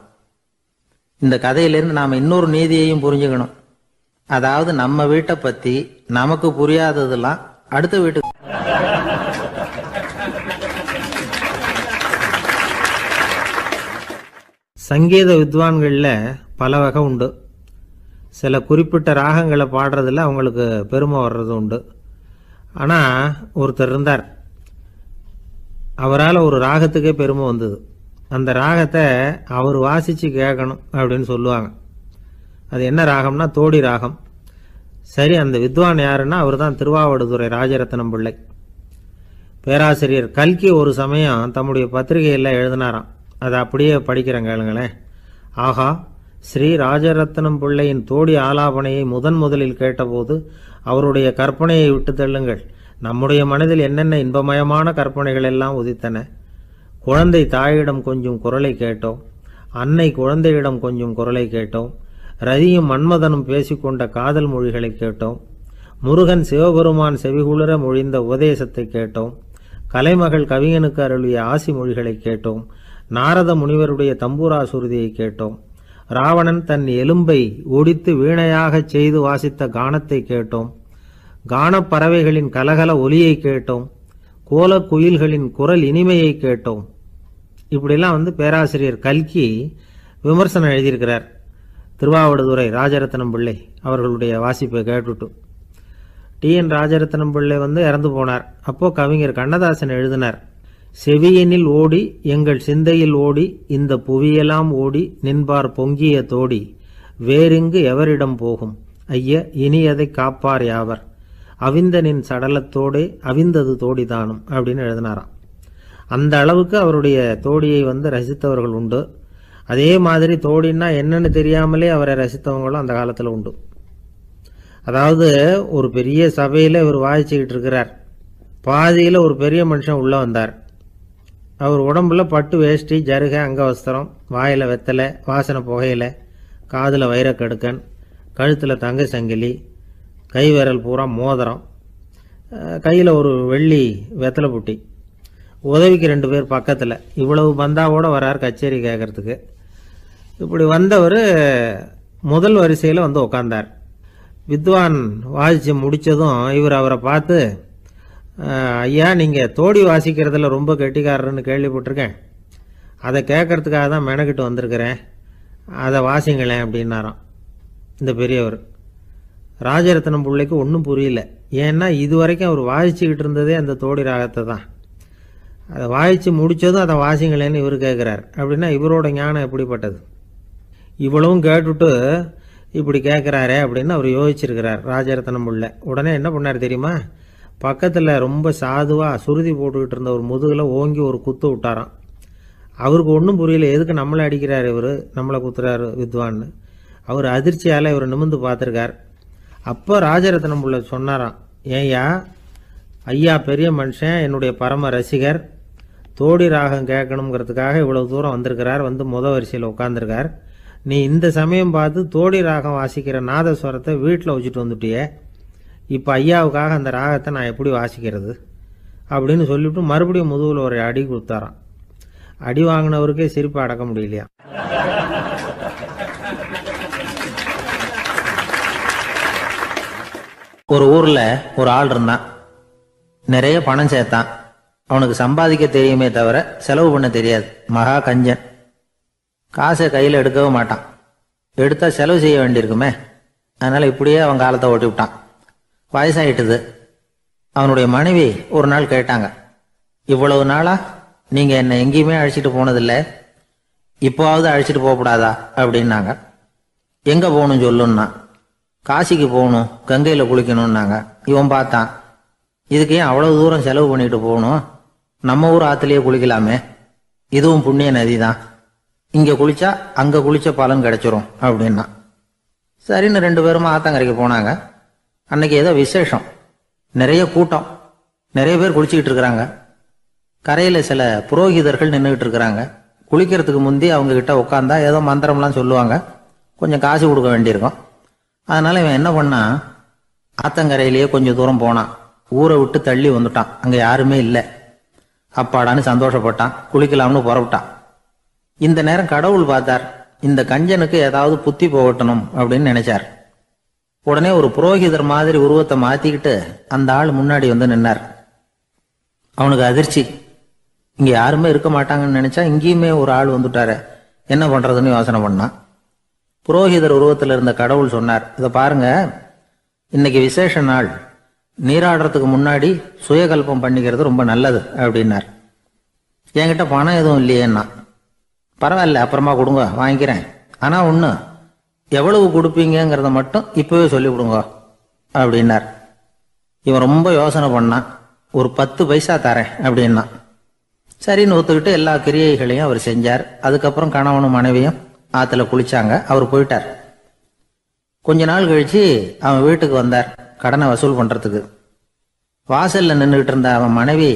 இந்த கதையிலேருந்து நாம இன்னொரு நீதியையும் புரிஞ்சுக்கணும். அதாவது நம்ம வீட்டை பத்தி நமக்கு புரியாததெல்லாம் அடுத்த வீட்டுக்கு. சங்கீத வித்வான்களில் பல வகை உண்டு. சில குறிப்பிட்ட ராகங்களை பாடுறதுல அவங்களுக்கு பெருமை வர்றது உண்டு. ஆனால் ஒருத்தர் இருந்தார், அவரால் ஒரு ராகத்துக்கே பெருமை வந்தது. அந்த ராகத்தை அவர் வாசித்து கேட்கணும் அப்படின்னு சொல்லுவாங்க. அது என்ன ராகம்னா தோடி ராகம். சரி, அந்த வித்வான் யாருன்னா அவர் தான் திருவாவடுதுறை ராஜரத்னம் பிள்ளை. பேராசிரியர் கல்கி ஒரு சமயம் தம்முடைய பத்திரிகையில் எழுதினாராம். அதை அப்படியே படிக்கிறேன் கேளுங்களேன். ஆகா, ஸ்ரீ ராஜரத்னம் பிள்ளையின் தோடி ஆலாபனையை முதலில் கேட்டபோது அவருடைய கற்பனையை விட்டு தள்ளுங்கள். நம்முடைய மனதில் என்னென்ன இன்பமயமான கற்பனைகள் எல்லாம் உதித்தன. குழந்தை தாயிடம் கொஞ்சம் குரலை கேட்டோம், அன்னை குழந்தையிடம் கொஞ்சம் குரலை கேட்டோம், ரதியும் மன்மதனும் பேசிக்கொண்ட காதல் மொழிகளை கேட்டோம், முருகன் சிவபெருமான் செவிகுளிர மொழிந்த உபதேசத்தை கேட்டோம், கலைமகள் கவிஞனுக்கு அருளிய ஆசி மொழிகளை கேட்டோம், நாரத முனிவருடைய தம்பூரா சுருதியை கேட்டோம், ராவணன் தன் எலும்பை ஒடித்து வீணையாகச் செய்து வாசித்த கானத்தை கேட்டோம், கானப் பறவைகளின் கலகல ஒலியை கேட்டோம், கோலக் குயில்களின் குரல் இனிமையை கேட்டோம். இப்படிலாம் பேராசிரியர் கல்கி விமர்சனம் எழுதியிருக்கிறார். திருவாவடுதுறை ராஜரத்னம் பிள்ளை அவர்களுடைய வாசிப்பை கேட்டுட்டு டி.என். ராஜரத்னம் பிள்ளை இறந்து போனார். அப்போ கவிஞர் கண்ணதாசன் எழுதினார், செவியனில் ஓடி எங்கள் சிந்தையில் ஓடி இந்த புவியெல்லாம் ஓடி நின்பார் பொங்கிய தோடி வேறிங்கு எவரிடம் போகும் ஐய இனி அதை காப்பார் யாவர் அவிந்தனின் சடலத்தோடே அவிந்தது தோடிதானும் அப்படின்னு எழுதினாராம். அந்த அளவுக்கு அவருடைய தோடியை ரசித்தவர்கள் உண்டு. அதே மாதிரி தோடின்னா என்னன்னு தெரியாமலே அவரை ரசித்தவங்களும் அந்த காலத்தில் உண்டு. அதாவது ஒரு பெரிய சபையில் இவர் வாசிச்சுக்கிட்டு இருக்கிறார். பாதியில் ஒரு பெரிய மனுஷன் உள்ளே வந்தார். அவர் உடம்புல பட்டு வேஷ்டி, ஜருகை, அங்கவஸ்திரம், வாயில் வெத்தலை, வாசனை புகையில, காதில் வைரக்கடுக்கன், கழுத்தில் தங்க சங்கிலி, கை விரல் பூரா மோதிரம், கையில் ஒரு வெள்ளி வெத்தலை புட்டி, உதவிக்கு 2 பேர் பக்கத்தில். இவ்வளவு பந்தாவோடு வரார் கச்சேரி கேட்கறதுக்கு. இப்படி வந்தவர் முதல் வரிசையில் உட்கார்ந்தார். வித்வான் வாசித்து முடித்ததும் இவர் அவரை பார்த்து, ஐயா, நீங்கள் தோடி வாசிக்கிறதுல ரொம்ப கெட்டிக்காரர்னு கேள்விப்பட்டிருக்கேன், அதை கேட்கறதுக்காக தான் மெனக்கிட்டு வந்திருக்கிறேன், அதை வாசிங்களேன் அப்படின்னாராம் இந்த பெரியவர். ராஜரத்னம் பிள்ளைக்கு ஒன்றும் புரியல. ஏன்னா இது வரைக்கும் அவர் வாசிச்சுக்கிட்டு இருந்ததே அந்த தோடி ராகத்தை தான். அதை வாசித்து முடித்ததும் அதை வாசிங்களேன்னு இவர் கேட்குறார். அப்படின்னா இவரோட ஞானம் எப்படிப்பட்டது? இவ்வளவும் கேட்டுட்டு இப்படி கேட்குறாரே அப்படின்னு அவர் யோசிச்சிருக்கிறார் ராஜரத்னம் பிள்ளை. உடனே என்ன பண்ணார் தெரியுமா? பக்கத்தில் ரொம்ப சாதுவாக சுருதி போட்டுக்கிட்டு இருந்த ஒரு முதுகில் ஓங்கி ஒரு குத்து விட்டாராம். அவருக்கு ஒன்றும் புரியல, எதுக்கு நம்மளை அடிக்கிறார் இவர், நம்மளை குத்துறாரு வித்வான்னு. அவர் அதிர்ச்சியால் இவர் நிமிர்ந்து பார்த்துருக்கார். அப்போ ராஜரத்னம் பிள்ளை சொன்னாராம், ஏய்யா ஐயா பெரிய மனுஷன், என்னுடைய பரம ரசிகர், தோடி ராகம் கேட்கணுங்கிறதுக்காக இவ்வளவு தூரம் வந்திருக்கிறார், வரிசையில் உட்காந்துருக்கார். நீ இந்த சமயம் பார்த்து தோடி ராகம் வாசிக்கிற நாதஸ்வரத்தை வீட்டில் வச்சுட்டு வந்துட்டியே, இப்போ ஐயாவுக்காக அந்த ராகத்தை நான் எப்படி வாசிக்கிறது அப்படின்னு சொல்லிவிட்டு மறுபடியும் முதுகில் ஒரு அடி கொடுத்தாராம். அடி வாங்கினவருக்கே சிரிப்பு அடக்க முடியலையா. ஒரு ஊர்ல ஒரு ஆள் இருந்தான். நிறைய பணம் சேர்த்தான். அவனுக்கு சம்பாதிக்க தெரியுமே தவிர செலவு பண்ண தெரியாது. மகா கஞ்சன். காசை கையில் எடுக்கவும் மாட்டான். எடுத்தா செலவு செய்ய வேண்டியிருக்குமே. அதனால இப்படியே அவன் காலத்தை ஓட்டி விட்டான். வயசாயிட்டுது. அவனுடைய மனைவி ஒரு நாள் கேட்டாங்க, இவ்வளவு நாளா நீங்க என்னை எங்கேயுமே அழைச்சிட்டு போனதில்லை, இப்போவாவது அழைச்சிட்டு போகக்கூடாதா அப்படின்னாங்க. எங்க போகணும் சொல்லுன்னா. காசிக்கு போகணும், கங்கையில குளிக்கணும்னாங்க. இவன் பார்த்தான், இதுக்கு ஏன் அவ்வளவு தூரம் செலவு பண்ணிட்டு போகணும், நம்ம ஊர் ஆத்துலயே குளிக்கலாமே, இதுவும் புண்ணிய நதி தான், இங்க குளிச்சா அங்க குளிச்ச பலன் கிடைச்சிரும் அப்படின்னா. சரின்னு 2 பேரும் ஆத்தங்கரைக்கு போனாங்க. அன்னைக்கு ஏதோ விசேஷம், நிறைய கூட்டம், நிறைய பேர் குளிச்சுக்கிட்டு இருக்கிறாங்க. கரையில சில புரோகிதர்கள் நின்றுகிட்டு இருக்கிறாங்க. குளிக்கிறதுக்கு முந்தி அவங்க கிட்ட உட்காந்தா ஏதோ மந்திரம்லாம் சொல்லுவாங்க, கொஞ்சம் காசு கொடுக்க வேண்டியிருக்கும். அதனால இவன் என்ன பண்ணா, ஆத்தங்கரையிலேயே கொஞ்சம் தூரம் போனான். ஊரை விட்டு தள்ளி வந்துட்டான், அங்க யாருமே இல்லை. அப்பாடான்னு சந்தோஷப்பட்டான், குளிக்கலாம்னு புறப்பட்டான். இந்த நேரம் கடவுள் பார்த்தார், இந்த கஞ்சனுக்கு ஏதாவது புத்தி போகட்டணும் அப்படின்னு நினைச்சார். உடனே ஒரு புரோகிதர் மாதிரி உருவத்தை மாத்திக்கிட்டு அந்த ஆள் முன்னாடி வந்து நின்னார். அவனுக்கு அதிர்ச்சி, இங்க யாருமே இருக்க மாட்டாங்கன்னு நினைச்சா இங்கேயுமே ஒரு ஆள் வந்துட்டாரு, என்ன பண்றதுன்னு யோசனை பண்ணான். புரோகிதர் உருவத்தில் இருந்த கடவுள் சொன்னார், இதை பாருங்க, இன்னைக்கு விசேஷ நாள், நீராடுறதுக்கு முன்னாடி சுயகல்பம் பண்ணிக்கிறது ரொம்ப நல்லது அப்படின்னார். என்கிட்ட பணம் எதுவும் இல்லையேன்னா. பரவாயில்ல, அப்புறமா கொடுங்க, வாங்கிக்கிறேன். ஆனா ஒண்ணு, எவ்வளவு கொடுப்பீங்கிறத மட்டும் இப்பவே சொல்லி கொடுங்க அப்படின்னார். இவன் ரொம்ப யோசனை பண்ணான். ஒரு 10 பைசா தரேன் அப்படின்னா. சரின்னு ஒத்துக்கிட்டு எல்லா கிரியைகளையும் அவர் செஞ்சார். அதுக்கப்புறம் கணவனும் மனைவியும் ஆத்துல குளிச்சாங்க. அவர் போயிட்டார். கொஞ்ச நாள் கழிச்சு அவன் வீட்டுக்கு வந்தார், கடனை வசூல் பண்றதுக்கு. வாசல்ல நின்றுகிட்டு இருந்த அவன் மனைவி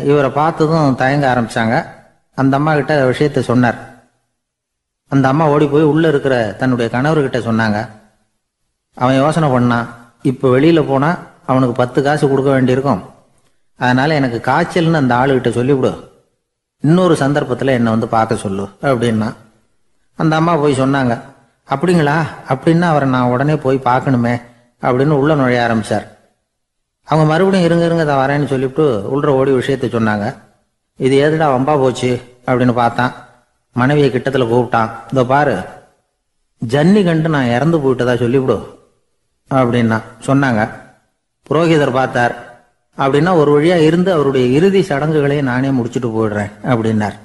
இவரை பார்த்ததும் தயங்க ஆரம்பிச்சாங்க. அந்த அம்மா கிட்ட விஷயத்த சொன்னார். அந்த அம்மா ஓடி போய் உள்ள இருக்கிற தன்னுடைய கணவர்கிட்ட சொன்னாங்க. அவன் யோசனை பண்ணான், இப்ப வெளியில போனா அவனுக்கு 10 காசு கொடுக்க வேண்டியிருக்கும், அதனால எனக்கு காய்ச்சல்னு அந்த ஆளுகிட்ட சொல்லிவிடு, இன்னொரு சந்தர்ப்பத்துல என்னை வந்து பார்க்க சொல்லு அப்படின்னா. அந்த அம்மா போய் சொன்னாங்க. அப்படிங்களா, அப்படின்னா அவரை நான் உடனே போய் பார்க்கணுமே அப்படின்னு உள்ள நுழைய ஆரம்பிச்சார். அவங்க மறுபடியும் இருங்க இருங்க தான் வரேன்னு சொல்லிவிட்டு உள்ள ஓடி விஷயத்த சொன்னாங்க. இது ஏதுடா வம்பா போச்சு அப்படின்னு பார்த்தான். மனைவியை கிட்டத்துல கூப்பிட்டான். இதோ பாரு, ஜன்னி கண்டு நான் இறந்து போயிட்டதா சொல்லிவிடு அப்படின்னா சொன்னாங்க. புரோகிதர் பார்த்தார். அப்படின்னா ஒரு வழியா இருந்து அவருடைய இறுதி சடங்குகளையும் நானே முடிச்சுட்டு போயிடுறேன் அப்படின்னார்.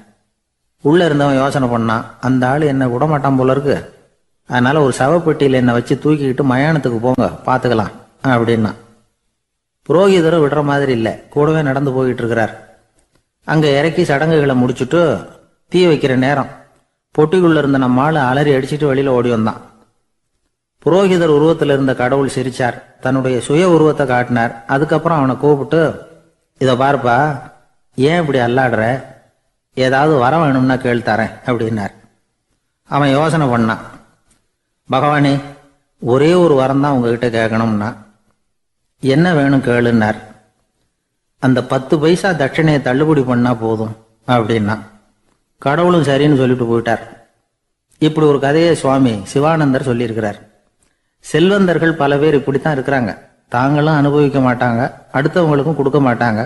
உள்ள இருந்தவன் யோசனை பண்ணான், அந்த ஆள் என்ன விடமாட்டான் போல இருக்கு, அதனால ஒரு சவப்பெட்டியில என்னை வச்சு தூக்கிக்கிட்டு மயானத்துக்கு போங்க, பாத்துக்கலாம் அப்படின்னா. புரோகிதரும் விடுற மாதிரி இல்லை, கூடவே நடந்து போயிட்டு இருக்கிறார். அங்க இறக்கி சடங்குகளை முடிச்சுட்டு தீ வைக்கிற நேரம் பொட்டிக்குள்ள இருந்த நம்ம ஆளு அலறி அடிச்சுட்டு வெளியில ஓடி வந்தான். புரோகிதர் உருவத்தில் இருந்த கடவுள் சிரிச்சார், தன்னுடைய சுய உருவத்தை காட்டினார். அதுக்கப்புறம் அவனை கூப்பிட்டு, இதை பார்ப்பா, ஏன் இப்படி அல்லாடுற, ஏதாவது வர வேணும்னா கேள் தரேன் அப்படின்னார். அவன் யோசனை பண்ணான். பகவானே, ஒரே ஒரு வரம் தான் உங்ககிட்ட கேட்கணும்னா. என்ன வேணும் கேளுன்னார். அந்த 10 பைசா தட்சணையை தள்ளுபடி பண்ணா போதும் அப்படின்னா. கடவுளும் சரின்னு சொல்லிட்டு போயிட்டார். இப்படி ஒரு கதையை சுவாமி சிவானந்தர் சொல்லியிருக்கிறார். செல்வந்தர்கள் பல பேர் இப்படித்தான் இருக்கிறாங்க, தாங்களும் அனுபவிக்க மாட்டாங்க, அடுத்தவங்களுக்கும் கொடுக்க மாட்டாங்க.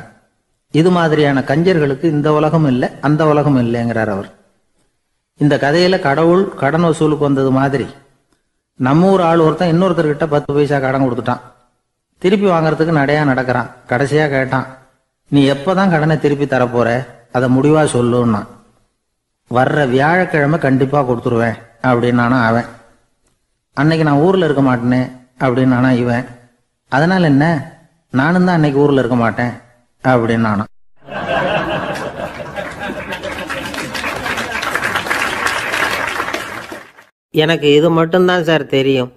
இது மாதிரியான கஞ்சர்களுக்கு இந்த உலகம் இல்லை அந்த உலகம் இல்லைங்கிறார் அவர். இந்த கதையில கடவுள் கடன் வசூலுக்கு வந்தது மாதிரி நம்ம ஊர் ஆள் ஒருத்தன் இன்னொருத்தர்கிட்ட 10 பைசா கடன் கொடுத்துட்டான். திருப்பி வாங்கறதுக்கு நடையா நடக்கிறான். கடைசியா கேட்டான், நீ எப்பதான் கடனை திருப்பி தரப்போற, அதை முடிவா சொல்லுன்னா. வர்ற வியாழக்கிழமை கண்டிப்பா கொடுத்துருவேன் அப்படின்னானா அவன். அன்னைக்கு நான் ஊர்ல இருக்க மாட்டேனே அப்படின்னானா இவன். அதனால என்ன, நானும் தான் அன்னைக்கு ஊர்ல இருக்க மாட்டேன் அப்படின்னானா. எனக்கு இது மட்டும்தான் சார் தெரியும்,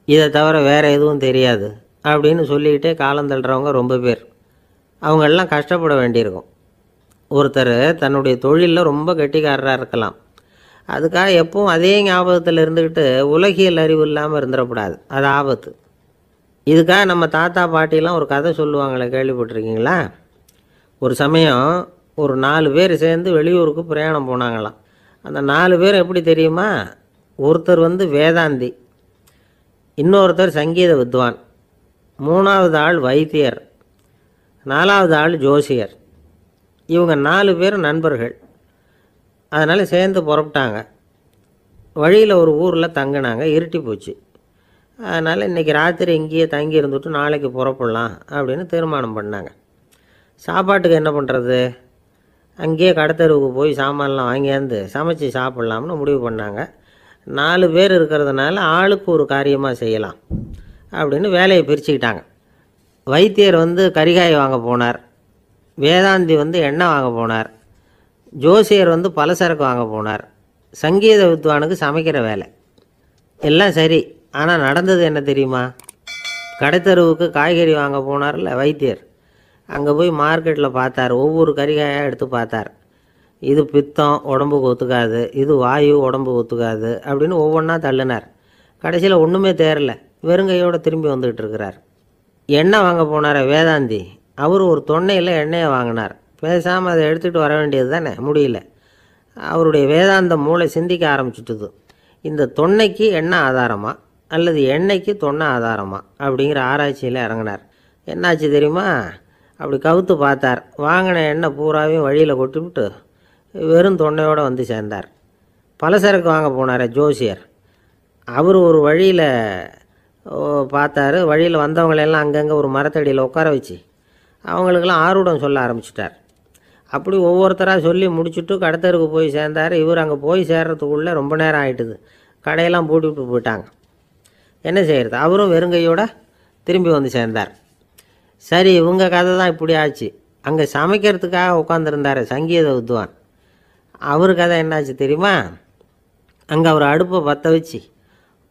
இதை தவிர வேற எதுவும் தெரியாது அப்படின்னு சொல்லிக்கிட்டே காலம் தள்ளுறவங்க ரொம்ப பேர். அவங்கெல்லாம் கஷ்டப்பட வேண்டியிருக்கும். ஒருத்தர் தன்னுடைய தொழிலில் ரொம்ப கெட்டிக்காரராக இருக்கலாம், அதுக்காக எப்பவும் அதே ஞாபகத்தில் இருந்துக்கிட்டு உலகியல் அறிவு இல்லாமல் இருந்துடக்கூடாது, அது ஆபத்து. இதுக்காக நம்ம தாத்தா பாட்டிலாம் ஒரு கதை சொல்லுவாங்களே, கேள்விப்பட்டிருக்கீங்களா? ஒரு சமயம் ஒரு 4 பேர் சேர்ந்து வெளியூருக்கு பிரயாணம் போனாங்களாம். அந்த 4 பேர் எப்படி தெரியுமா? ஒருத்தர் வேதாந்தி, இன்னொருத்தர் சங்கீத வித்வான், 3வது ஆள் வைத்தியர், 4வது ஆள் ஜோசியர். இவங்க 4 பேர் நண்பர்கள். அதனால் சேர்ந்து புறப்பட்டாங்க. வழியில் ஒரு ஊரில் தங்கினாங்க. இருட்டி போச்சு. அதனால் இன்றைக்கி ராத்திரி இங்கேயே தங்கி இருந்துட்டு நாளைக்கு புறப்படலாம் அப்படின்னு தீர்மானம் பண்ணாங்க. சாப்பாட்டுக்கு என்ன பண்ணுறது? அங்கேயே கடைத்தெருவுக்கு போய் சாமான்லாம் வாங்கியாந்து சமைச்சு சாப்பிட்லாம்னு முடிவு பண்ணாங்க. 4 பேர் இருக்கிறதுனால ஆளுக்கு ஒரு காரியமாக செய்யலாம் அப்படின்னு வேலையை பிரிச்சுக்கிட்டாங்க. வைத்தியர் கரிகாய் வாங்க போனார், வேதாந்தி எண்ணெய் வாங்க போனார், ஜோசியர் பலசரக்கு வாங்க போனார், சங்கீத வித்வானுக்கு சமைக்கிற வேலை. எல்லாம் சரி, ஆனால் நடந்தது என்ன தெரியுமா? கடைத்தெருவுக்கு காய்கறி வாங்க போனார்ல வைத்தியர், அங்கே போய் மார்க்கெட்டில் பார்த்தார். ஒவ்வொரு கரிகாயாக எடுத்து பார்த்தார். இது பித்தம், உடம்புக்கு ஒத்துக்காது, இது வாயு, உடம்புக்கு ஒத்துக்காது அப்படின்னு ஒவ்வொன்றா தள்ளினார். கடைசியில் ஒன்றுமே தேரல, வெறுங்கையோடு திரும்பி வந்துக்கிட்டு இருக்கிறார். எண்ணெய் வாங்க போனார் வேதாந்தி, அவர் ஒரு தொன்னையில் எண்ணெயை வாங்கினார். பேசாமல் அதை எடுத்துகிட்டு வர வேண்டியது தானே, முடியல. அவருடைய வேதாந்த மூளை சிந்திக்க ஆரம்பிச்சுட்டுது. இந்த தொன்னைக்கு எண்ணெய் ஆதாரமா அல்லது எண்ணெய்க்கு தொன்னை ஆதாரமா அப்படிங்கிற ஆராய்ச்சியில் இறங்கினார். என்னாச்சு தெரியுமா? அப்படி கவுத்து பார்த்தார். வாங்கின எண்ணெய் பூராவையும் வழியில் கொட்டிவிட்டு வெறும் தொன்னையோடு வந்து சேர்ந்தார். பலசரக்கு வாங்க போனார் ஜோசியர், அவர் ஒரு வழியில் பார்த்தாரு. வழியில் வந்தவங்களெல்லாம் அங்கங்கே ஒரு மரத்தடியில் உட்கார வச்சு அவங்களுக்கெல்லாம் ஆர்வம் சொல்ல ஆரம்பிச்சிட்டார். அப்படி ஒவ்வொருத்தராக சொல்லி முடிச்சுட்டு கடைத்தருக்கு போய் சேர்ந்தார். இவர் அங்கே போய் சேர்றதுக்குள்ளே ரொம்ப நேரம் ஆகிட்டுது. கடையெல்லாம் பூட்டிவிட்டு போயிட்டாங்க. என்ன செய்கிறது? அவரும் வெறுங்கையோடு திரும்பி வந்து சேர்ந்தார். சரி, இவங்க கதை தான் இப்படி ஆச்சு. அங்கே சமைக்கிறதுக்காக உட்காந்துருந்தார் சங்கீத வித்வான், அவர் கதை என்னாச்சு தெரியுமா? அங்கே அவர் அடுப்பை பற்ற வச்சு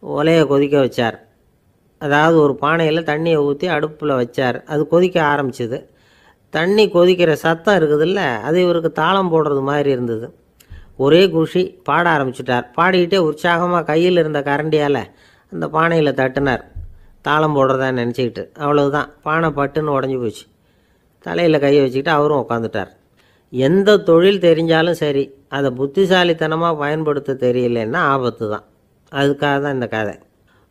ஒலையை கொதிக்க வச்சார். அதாவது ஒரு பானையில் தண்ணியை ஊற்றி அடுப்பில் வச்சார். அது கொதிக்க ஆரம்பிச்சிது. தண்ணி கொதிக்கிற சத்தம் இருக்குதுல்ல, அது இவருக்கு தாளம் போடுறது மாதிரி இருந்தது. ஒரே குஷி, பாட ஆரம்பிச்சிட்டார். பாடிக்கிட்டே உற்சாகமாக கையில் இருந்த கரண்டியால் அந்த பானையில் தட்டினார், தாளம் போடுறதா நினச்சிக்கிட்டு. அவ்வளவுதான், பானை பட்டுன்னு உடஞ்சி போச்சு. தலையில் கையை வச்சுக்கிட்டு அவரும் உட்காந்துட்டார். எந்த தொழில் தெரிஞ்சாலும் சரி, அதை புத்திசாலித்தனமாக பயன்படுத்த தெரியலன்னா ஆபத்து தான். அதுக்காக தான் இந்த கதை.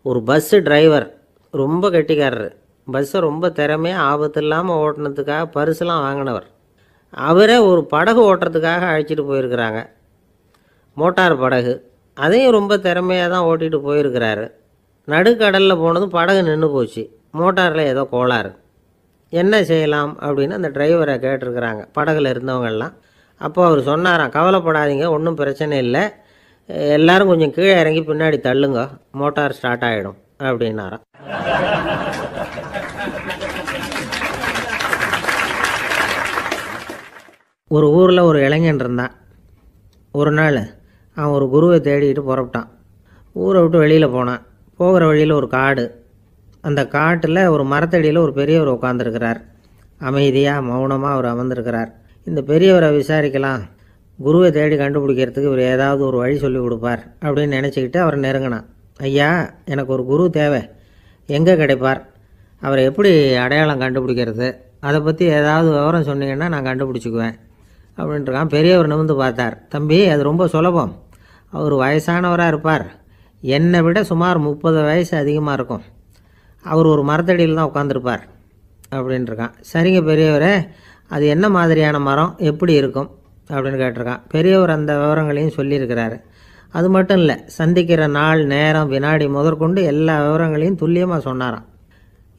ஒரு பஸ்ஸு டிரைவர் ரொம்ப கெட்டிக்காரர். பஸ்ஸை ரொம்ப திறமையாக ஆபத்து இல்லாமல் ஓட்டினதுக்காக பரிசுலாம் வாங்கினவர். அவரே ஒரு படகு ஓட்டுறதுக்காக அழைச்சிட்டு போயிருக்கிறாங்க, மோட்டார் படகு. அதையும் ரொம்ப திறமையாக தான் ஓட்டிகிட்டு போயிருக்கிறாரு. நடுக்கடலில் போனதும் படகு நின்று போச்சு. மோட்டாரில் ஏதோ கோளாறு. என்ன செய்யலாம் அப்படின்னு அந்த டிரைவரை கேட்டிருக்கிறாங்க படகுல இருந்தவங்கெல்லாம். அப்போ அவர் சொன்னாராம், கவலைப்படாதீங்க, ஒன்றும் பிரச்சனை இல்லை, எல்லோரும் கொஞ்சம் கீழே இறங்கி பின்னாடி தள்ளுங்க, மோட்டார் ஸ்டார்ட் ஆகிடும் அப்படின்னாராம். ஒரு ஊரில் ஒரு இளைஞன் இருந்தான். ஒரு நாள் அவன் ஒரு குருவை தேடிக்கிட்டு புறப்பட்டான். ஊரை விட்டு வெளியில் போனான். போகிற வழியில் ஒரு காடு. அந்த காட்டில் ஒரு மரத்தடியில் ஒரு பெரியவர் உட்காந்துருக்கிறார். அமைதியாக மௌனமாக அவர் அமர்ந்திருக்கிறார். இந்த பெரியவரை விசாரிக்கலாம், குருவை தேடி கண்டுபிடிக்கிறதுக்கு இவர் ஏதாவது ஒரு வழி சொல்லி கொடுப்பார் அப்படின்னு நினச்சிக்கிட்டு அவர் நெருங்கினான். ஐயா, எனக்கு ஒரு குரு தேவை, எங்கே கிடைப்பார்? அவரை எப்படி அடையாளம் கண்டுபிடிக்கிறது? அதை பற்றி ஏதாவது விவரம் சொன்னீங்கன்னா நான் கண்டுபிடிச்சிக்குவேன் அப்படின்ட்டுருக்கான். பெரியவர் நிமிர்ந்து பார்த்தார். தம்பி, அது ரொம்ப சுலபம். அவர் வயசானவராக இருப்பார், என்னை விட சுமார் 30 வயசு அதிகமாக இருக்கும். அவர் ஒரு மரத்தடியில் தான் உட்காந்துருப்பார் அப்படின்ட்டுருக்கான். சரிங்க பெரியவரே, அது என்ன மாதிரியான மரம், எப்படி இருக்கும் அப்படின்னு கேட்டிருக்கான். பெரியவர் அந்த விவரங்களையும் சொல்லியிருக்கிறாரு. அது மட்டும் இல்லை, சந்திக்கிற நாள், நேரம், வினாடி முதற்கொண்டு எல்லா விவரங்களையும் துல்லியமாக சொன்னாராம்.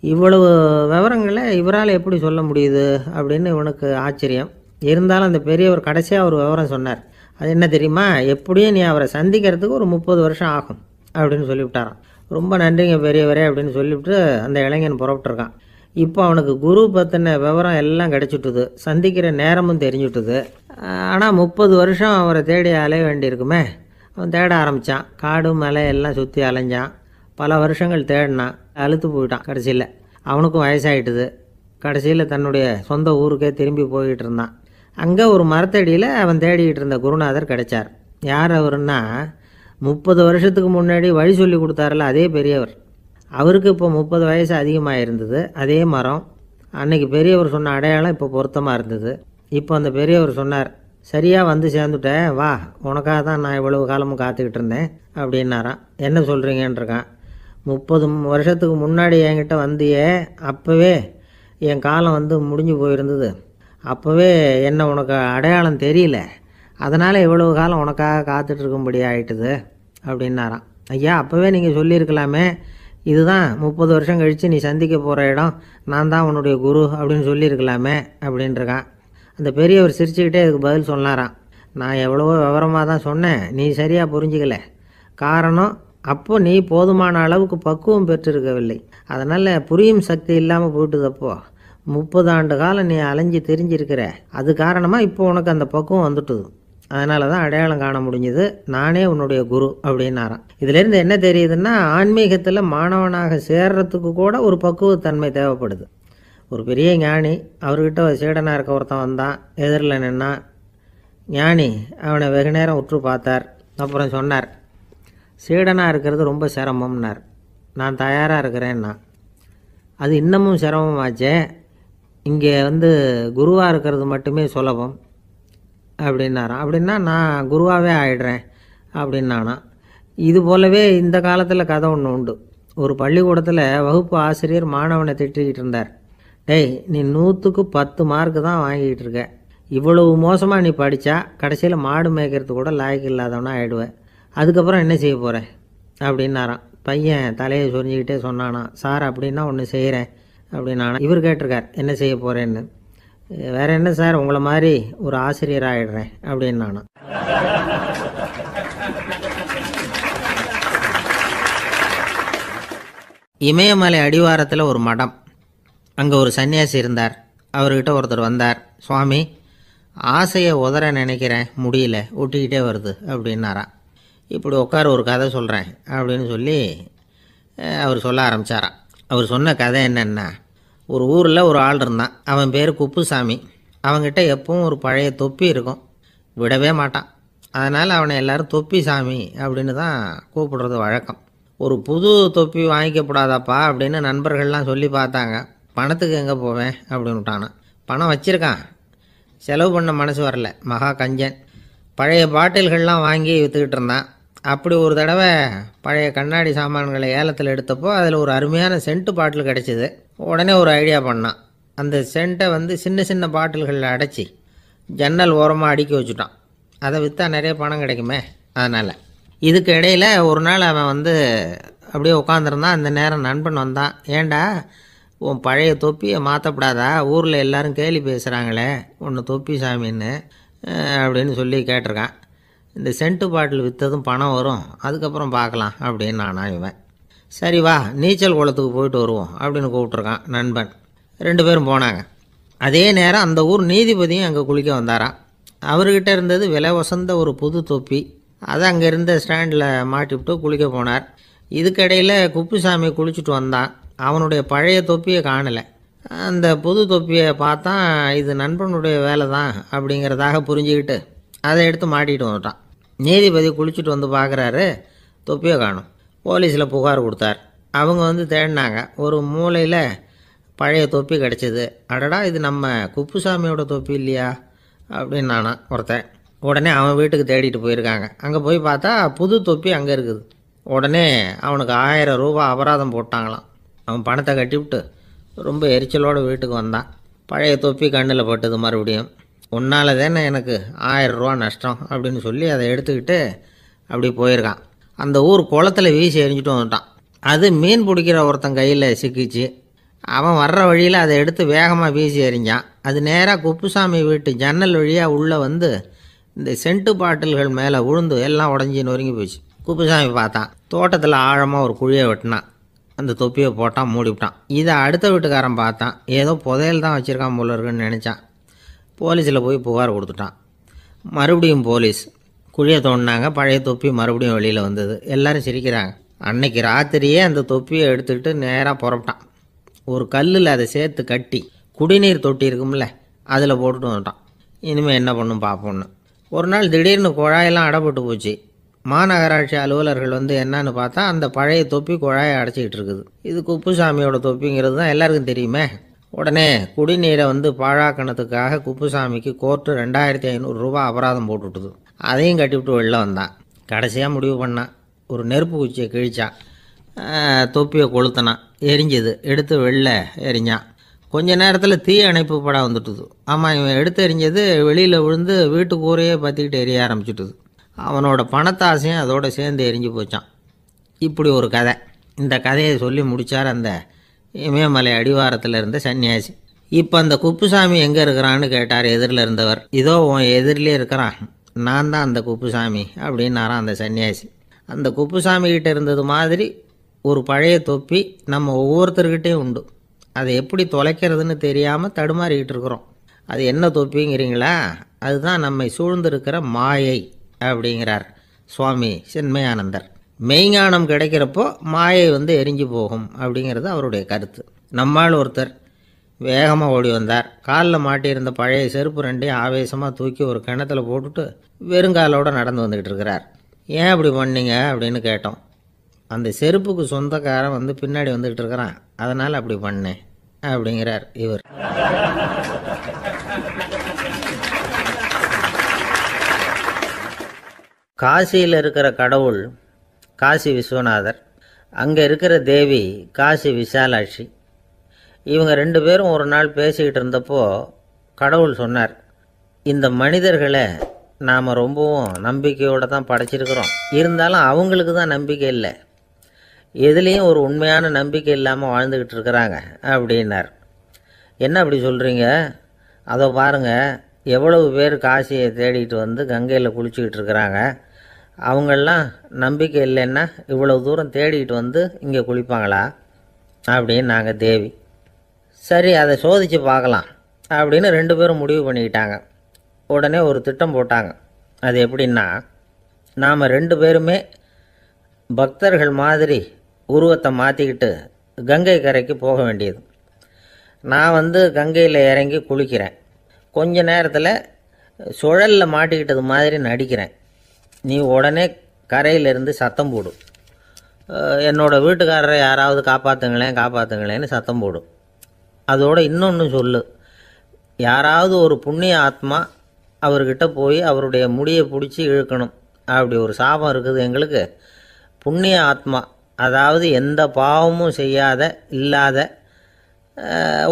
இவ்வளவு விவரங்களை இவரால் எப்படி சொல்ல முடியுது அப்படின்னு இவனுக்கு ஆச்சரியம். இருந்தாலும் அந்த பெரியவர் கடைசியாக ஒரு விவரம் சொன்னார். அது என்ன தெரியுமா? எப்படியும் நீ அவரை சந்திக்கிறதுக்கு ஒரு 30 வருஷம் ஆகும் அப்படின்னு சொல்லிவிட்டாராம். ரொம்ப நன்றிங்க பெரியவரே அப்படின்னு சொல்லிவிட்டு அந்த இளைஞன் புறப்பட்டுருக்கான். இப்போ அவனுக்கு குரு பற்றின விவரம் எல்லாம் கிடச்சிட்டுது, சந்திக்கிற நேரமும் தெரிஞ்சுட்டுது. ஆனால் 30 வருஷம் அவரை தேடி அலைய வேண்டியிருக்குமே. அவன் தேட ஆரம்பித்தான். காடு மலை எல்லாம் சுற்றி அலைஞ்சான். பல வருஷங்கள் தேடினான், அழுத்து போயிட்டான். கடைசியில் அவனுக்கும் வயசாகிட்டுது. கடைசியில் தன்னுடைய சொந்த ஊருக்கே திரும்பி போய்கிட்டு இருந்தான். அங்கே ஒரு மரத்தடியில் அவன் தேடிக்கிட்டு இருந்த குருநாதர் கிடைச்சார். யார் அவருன்னா, 30 வருஷத்துக்கு முன்னாடி வழி சொல்லி கொடுத்தாருல அதே பெரியவர். அவருக்கு இப்போ 30 வயசு அதிகமாக இருந்தது. அதே மரம். அன்னைக்கு பெரியவர் சொன்ன அடையாளம் இப்போ பொருத்தமாக இருந்தது. இப்போ அந்த பெரியவர் சொன்னார், சரியாக வந்து சேர்ந்துட்டேன், வா, உனக்காக தான் நான் இவ்வளவு காலமும் காத்துக்கிட்டு இருந்தேன் அப்படின்னாரான். என்ன சொல்கிறீங்கன்றிருக்கான். 30 வருஷத்துக்கு முன்னாடி என்கிட்ட வந்தியே, அப்போவே என் காலம் முடிஞ்சு போயிருந்தது. அப்போவே என்ன உனக்கு அடையாளம் தெரியல, அதனால் இவ்வளவு காலம் உனக்காக காத்துட்ருக்கும்படி ஆகிட்டுது அப்படின்னாராம். ஐயா, அப்போவே நீங்கள் சொல்லியிருக்கலாமே, இதுதான் 30 வருஷம் கழித்து நீ சந்திக்க போகிற இடம், நான் தான் உன்னுடைய குரு அப்படின்னு சொல்லியிருக்கலாமே அப்படின்ட்டுருக்கான். அந்த பெரியவர் சிரிச்சுக்கிட்டே இதுக்கு பதில் சொன்னாராம், நான் எவ்வளவோ விவரமாக தான் சொன்னேன், நீ சரியாக புரிஞ்சிக்கல. காரணம், அப்போ நீ போதுமான அளவுக்கு பக்குவம் பெற்றிருக்கவில்லை. அதனால் புரியும் சக்தி இல்லாமல் போயிட்டுதப்போ 30 ஆண்டு காலம் நீ அலைஞ்சி தெரிஞ்சிருக்கிற. அது காரணமாக இப்போ உனக்கு அந்த பக்குவம் வந்துட்டுது. அதனால தான் அடையாளம் காண முடிஞ்சுது, நானே உன்னுடைய குரு அப்படின்னாராம். இதுலேருந்து என்ன தெரியுதுன்னா, ஆன்மீகத்தில் மாணவனாக சேர்றதுக்கு கூட ஒரு பக்குவத்தன்மை தேவைப்படுது. ஒரு பெரிய ஞானி, அவர்கிட்ட ஒரு சீடனாக இருக்க ஒருத்தன் வந்தான், எதிரில் நின்னான். ஞானி அவனை வெகு நேரம் உற்று பார்த்தார். அப்புறம் சொன்னார், சீடனாக இருக்கிறது ரொம்ப சிரமம்னார். நான் தயாராக இருக்கிறேன்னா. அது இன்னமும் சிரமமாச்சே, இங்கே குருவாக இருக்கிறது மட்டுமே சுலபம் அப்படின்னாராம். அப்படின்னா நான் குருவாகவே ஆயிடுறேன் அப்படின்னானா. இது போலவே இந்த காலத்தில் கதை ஒன்று உண்டு. ஒரு பள்ளிக்கூடத்தில் வகுப்பு ஆசிரியர் மாணவனை திட்டிக்கிட்டு இருந்தார். டேய், நீ 100க்கு 10 மார்க்கு தான் வாங்கிக்கிட்டு இருக்க. இவ்வளவு மோசமாக நீ படித்தா கடைசியில் மாடு மேய்க்கிறது கூட லாய்க்கு இல்லாதவனா ஆகிடுவேன். அதுக்கப்புறம் என்ன செய்ய போகிறேன் அப்படின்னாராம். பையன் தலையை சொரிஞ்சிக்கிட்டே சொன்னானா, சார் அப்படின்னா ஒன்று செய்கிறேன் அப்படின்னானா. இவர் கேட்டிருக்கார், என்ன செய்ய போகிறேன்னு. வேற என்ன சார், உங்களை மாதிரி ஒரு ஆசிரியர் ஆகிடுறேன் அப்படின்னானா. இமயமலை அடிவாரத்தில் ஒரு மடம். அங்கே ஒரு சன்னியாசி இருந்தார். அவர்கிட்ட ஒருத்தர் வந்தார். சுவாமி, ஆசையை உதற நினைக்கிறேன், முடியல, ஒட்டிக்கிட்டே வருது அப்படின்னாராம். இப்படி உட்கார, ஒரு கதை சொல்கிறேன் அப்படின்னு சொல்லி அவர் சொல்ல ஆரம்பித்தாராம். அவர் சொன்ன கதை என்னென்னா, ஒரு ஊரில் ஒரு ஆள் இருந்தான். அவன் பேர் குப்புசாமி. அவன்கிட்ட எப்பவும் ஒரு பழைய தொப்பி இருக்கும், விடவே மாட்டான். அதனால் அவனை எல்லோரும் தொப்பி சாமி அப்படின்னு தான் கூப்பிடுறது வழக்கம். ஒரு புது தொப்பி வாங்கிக்கப்படாதாப்பா அப்படின்னு நண்பர்கள்லாம் சொல்லி பார்த்தாங்க. பணத்துக்கு எங்கே போவேன் அப்படின்னு விட்டானான். பணம் வச்சுருக்கான், செலவு பண்ண மனசு வரல, மகா கஞ்சன். பழைய பாட்டில்கள்லாம் வாங்கி விற்றுக்கிட்டு இருந்தான். அப்படி ஒரு தடவை பழைய கண்ணாடி சாமான்களை ஏலத்தில் எடுத்தப்போ அதில் ஒரு அருமையான சென்ட்டு பாட்டில் கிடச்சிது. உடனே ஒரு ஐடியா பண்ணான். அந்த சென்ட்டை சின்ன சின்ன பாட்டில்களில் அடைச்சி ஜன்னல் ஓரமாக அடுக்கி வச்சுட்டான். அதை விற்றா நிறைய பணம் கிடைக்குமே. அதனால் இதுக்கு இடையில் ஒரு நாள் அவன் அப்படியே உட்காந்துருந்தான். அந்த நேரம் நண்பன் வந்தான். ஏண்டா, உன் பழைய தொப்பியை மாற்றப்படாதா, ஊரில் எல்லோரும் கேலி பேசுகிறாங்களே ஒன்று தொப்பி சாமின்னு அப்படின்னு சொல்லி கேட்டிருக்கான். இந்த சென்ட்டு பாட்டில் விற்றதும் பணம் வரும், அதுக்கப்புறம் பார்க்கலாம் அப்படின்னு நானா. இவன் சரி வா, நீச்சல் குளத்துக்கு போயிட்டு வருவோம் அப்படின்னு கூப்பிட்ருக்கான் நண்பன். 2 பேரும் போனாங்க. அதே நேரம் அந்த ஊர் நீதிபதியும் அங்கே குளிக்க வந்தாராம். அவர்கிட்ட இருந்தது விலை வசந்த ஒரு புது தொப்பி. அதை அங்கே இருந்த ஸ்டாண்டில் மாட்டிவிட்டு குளிக்க போனார். இதுக்கிடையில் குப்புசாமி குளிச்சுட்டு வந்தான். அவனுடைய பழைய தொப்பியை காணலை. அந்த புது தொப்பியை பார்த்தா இது நண்பனுடைய வேலை தான் அப்படிங்கிறதாக புரிஞ்சுக்கிட்டு அதை எடுத்து மாட்டிகிட்டு வந்துட்டான். நீதிபதி குளிச்சுட்டு வந்து பார்க்குறாரு, தொப்பியை காணும். போலீஸில் புகார் கொடுத்தார். அவங்க தேடினாங்க. ஒரு மூலையில் பழைய தொப்பி கிடச்சிது. அடடா, இது நம்ம குப்புசாமியோட தொப்பி இல்லையா அப்படின்னு நானா ஒருத்தன். உடனே அவன் வீட்டுக்கு தேடிட்டு போயிருக்காங்க. அங்கே போய் பார்த்தா புது தொப்பி அங்கே இருக்குது. உடனே அவனுக்கு 1000 ரூபா அபராதம் போட்டாங்களாம். அவன் பணத்தை கட்டிவிட்டு ரொம்ப எரிச்சலோடு வீட்டுக்கு வந்தான். பழைய தொப்பி கண்ணில் பட்டது. மறுபடியும், உன்னால் தானே எனக்கு 1000 ரூபா நஷ்டம் அப்படின்னு சொல்லி அதை எடுத்துக்கிட்டு அப்படி போயிருக்கான். அந்த ஊர் குளத்தில் வீசி எறிஞ்சிட்டு வந்துட்டான். அது மீன் பிடிக்கிற ஒருத்தன் கையில் சிக்கிச்சு. அவன் வர்ற வழியில் அதை எடுத்து வேகமாக வீசி எறிஞ்சான். அது நேராக குப்புசாமி வீட்டு ஜன்னல் வழியாக உள்ளே இந்த சென்ட்டு பாட்டில்கள் மேலே விழுந்து எல்லாம் உடஞ்சி நொறுங்கி போச்சு. குப்புசாமி பார்த்தான். தோட்டத்தில் ஆழமாக ஒரு குழியை வெட்டினான். அந்த தொப்பியை போட்டான், மூடிவிட்டான். இதை அடுத்த வீட்டுக்காரன் பார்த்தான். ஏதோ புதையல் தான் வச்சுருக்கான் போல இருக்குன்னு நினச்சான். போலீஸில் போய் புகார் கொடுத்துட்டான். மறுபடியும் போலீஸ் குழியை தோண்டினாங்க. பழைய தொப்பி மறுபடியும் வெளியில் வந்தது. எல்லோரும் சிரிக்கிறாங்க. அன்னைக்கு ராத்திரியே அந்த தொப்பியை எடுத்துக்கிட்டு நேராக புறப்பட்டான். ஒரு கல்லில் அதை சேர்த்து கட்டி குடிநீர் தொட்டி இருக்கும்ல, அதில் போட்டுட்டு வந்துட்டான். இனிமேல் என்ன பண்ணும் பார்ப்போன்னு. ஒரு நாள் திடீர்னு குழாயெல்லாம் அடைப்பட்டு போச்சு. மாநகராட்சி அலுவலர்கள் என்னன்னு பார்த்தா அந்த பழைய தொப்பி குழாயை அடைச்சிக்கிட்டு இருக்குது. இது குப்புசாமியோட தொப்பிங்கிறது தான் எல்லாருக்கும் தெரியுமே. உடனே குடிநீரை பாழாக்கணத்துக்காக குப்புசாமிக்கு கோர்ட்டு 2500 ரூபா அபராதம் போட்டுவிட்டுது. அதையும் கட்டிவிட்டு வெளில வந்தான். கடைசியாக முடிவு பண்ணான். ஒரு நெருப்பு குச்சியை கிழிச்சான். தொப்பியை கொளுத்தினான். எரிஞ்சது. எடுத்து வெளில எரிஞ்சான். கொஞ்ச நேரத்தில் தீ அணைப்பு படம் வந்துட்டுது. ஆமாம், இவன் எடுத்து எரிஞ்சது வெளியில் விழுந்து வீட்டு கூரையே பற்றிக்கிட்டு எரிய ஆரம்பிச்சுட்டுது. அவனோட பணத்தாசையும் அதோடு சேர்ந்து எரிஞ்சு போச்சான். இப்படி ஒரு கதை. இந்த கதையை சொல்லி முடித்தார் அந்த இமயமலை அடிவாரத்தில் இருந்த சன்னியாசி. இப்போ அந்த குப்புசாமி எங்கே இருக்கிறான்னு கேட்டார் எதிரில் இருந்தவர். இதோ உன் எதிரிலே இருக்கிறான், நான் தான் அந்த குப்புசாமி அப்படின்னாரான் அந்த சன்னியாசி. அந்த குப்புசாமி கிட்ட இருந்தது மாதிரி ஒரு பழைய தொப்பி நம்ம ஒவ்வொருத்தர்கிட்டையும் உண்டு. அதை எப்படி தொலைக்கிறதுன்னு தெரியாமல் தடுமாறிக்கிட்டு இருக்கிறோம். அது என்ன தொப்பிங்கிறீங்களா? அதுதான் நம்மை சூழ்ந்திருக்கிற மாயை அப்படிங்கிறார் சுவாமி சின்மயானந்தர். மெய்ஞானம் கிடைக்கிறப்போ மாயை எரிஞ்சு போகும் அப்படிங்கிறது அவருடைய கருத்து. நம்மால் ஒருத்தர் வேகமாக ஓடி வந்தார். காலில் மாட்டியிருந்த பழைய செருப்பு ரெண்டையும் ஆவேசமாக தூக்கி ஒரு கிணத்துல போட்டுட்டு வெறுங்காலோடு நடந்து வந்துக்கிட்டு இருக்கிறார். ஏன் அப்படி பண்ணீங்க அப்படின்னு கேட்டோம். அந்த செருப்புக்கு சொந்தக்காரன் பின்னாடி வந்துக்கிட்டு இருக்கிறான், அதனால் அப்படி பண்ணேன் அப்படிங்கிறார் இவர். காசியில் இருக்கிற கடவுள் காசி விஸ்வநாதர், அங்கே இருக்கிற தேவி காசி விசாலாட்சி. இவங்க 2 பேரும் ஒரு நாள் பேசிக்கிட்டு இருந்தப்போ கடவுள் சொன்னார், இந்த மனிதர்களை நாம் ரொம்பவும் நம்பிக்கையோடு தான் படைச்சிருக்கிறோம், இருந்தாலும் அவங்களுக்கு தான் நம்பிக்கை இல்லை, எதுலேயும் ஒரு உண்மையான நம்பிக்கை இல்லாமல் வாழ்ந்துக்கிட்டு இருக்கிறாங்க அப்படின்னார். என்ன அப்படி சொல்கிறீங்க? அதோ பாருங்கள், எவ்வளவு பேர் காசியை தேடிட்டு கங்கையில் குளிச்சுக்கிட்டு இருக்கிறாங்க, அவங்களெலாம் நம்பிக்கை இல்லைன்னா இவ்வளவு தூரம் தேடிட்டு இங்கே குளிப்பாங்களா அப்படின்னு நாங்கள் தேவி. சரி, அதை சோதித்து பார்க்கலாம் அப்படின்னு 2 பேரும் முடிவு பண்ணிக்கிட்டாங்க. உடனே ஒரு திட்டம் போட்டாங்க. அது எப்படின்னா, நாம் 2 பேருமே பக்தர்கள் மாதிரி உருவத்தை மாற்றிக்கிட்டு கங்கை கரைக்கு போக வேண்டியது. நான் கங்கையில் இறங்கி குளிக்கிறேன், கொஞ்ச நேரத்தில் சுழலில் மாட்டிக்கிட்டது மாதிரி நடிக்கிறேன். நீ உடனே கரையிலேருந்து சத்தம் போடும், என்னோடய வீட்டுக்காரரை யாராவது காப்பாற்றுங்களேன்னு சத்தம் போடும். அதோடு இன்னொன்று சொல்லு, யாராவது ஒரு புண்ணிய ஆத்மா அவர்கிட்ட போய் அவருடைய முடியை பிடிச்சி இழுக்கணும், அப்படி ஒரு சாபம் இருக்குது எங்களுக்கு. புண்ணிய ஆத்மா, அதாவது எந்த பாவமும் செய்யாத இல்லாத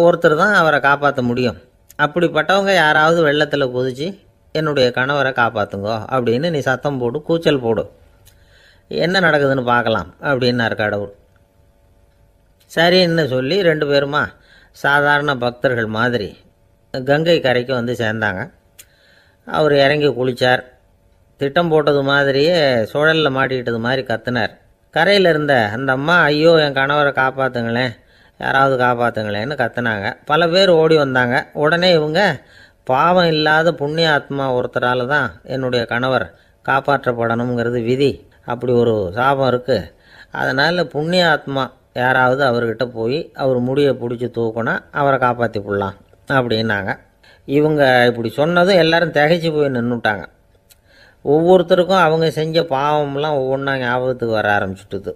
ஒருத்தர் தான் அவரை காப்பாற்ற முடியும். அப்படிப்பட்டவங்க யாராவது வெள்ளத்தில் குதித்து என்னுடைய கணவரை காப்பாற்றுங்கோ அப்படின்னு நீ சத்தம் போடு, கூச்சல் போடு, என்ன நடக்குதுன்னு பார்க்கலாம் அப்படின்னார் கடவுள். சரின்னு சொல்லி 2 பேருமா சாதாரண பக்தர்கள் மாதிரி கங்கை கரைக்கு சேர்ந்தாங்க. அவர் இறங்கி குளித்தார். திட்டம் போட்டது மாதிரியே சுழலில் மாட்டிக்கிட்டது மாதிரி கத்துனார். கரையில் இருந்த அந்த அம்மா, ஐயோ என் கணவரை காப்பாற்றுங்களேன், யாராவது காப்பாற்றுங்களேன்னு கத்துனாங்க. பல பேர் ஓடி வந்தாங்க. உடனே இவங்க, பாவம் இல்லாத புண்ணிய ஆத்மா ஒருத்தரால் தான் என்னுடைய கணவர் காப்பாற்றப்படணுங்கிறது விதி, அப்படி ஒரு சாபம் இருக்குது, அதனால் புண்ணிய ஆத்மா யாராவது அவர்கிட்ட போய் அவர் முடியை பிடிச்சி தூக்குனா அவரை காப்பாற்றி போடலாம் அப்படின்னாங்க. இவங்க இப்படி சொன்னதும் எல்லாரும் திகைச்சு போய் நின்றுட்டாங்க. ஒவ்வொருத்தருக்கும் அவங்க செஞ்ச பாவம்லாம் ஒவ்வொன்றா ஞாபகத்துக்கு வர ஆரம்பிச்சுட்டுது.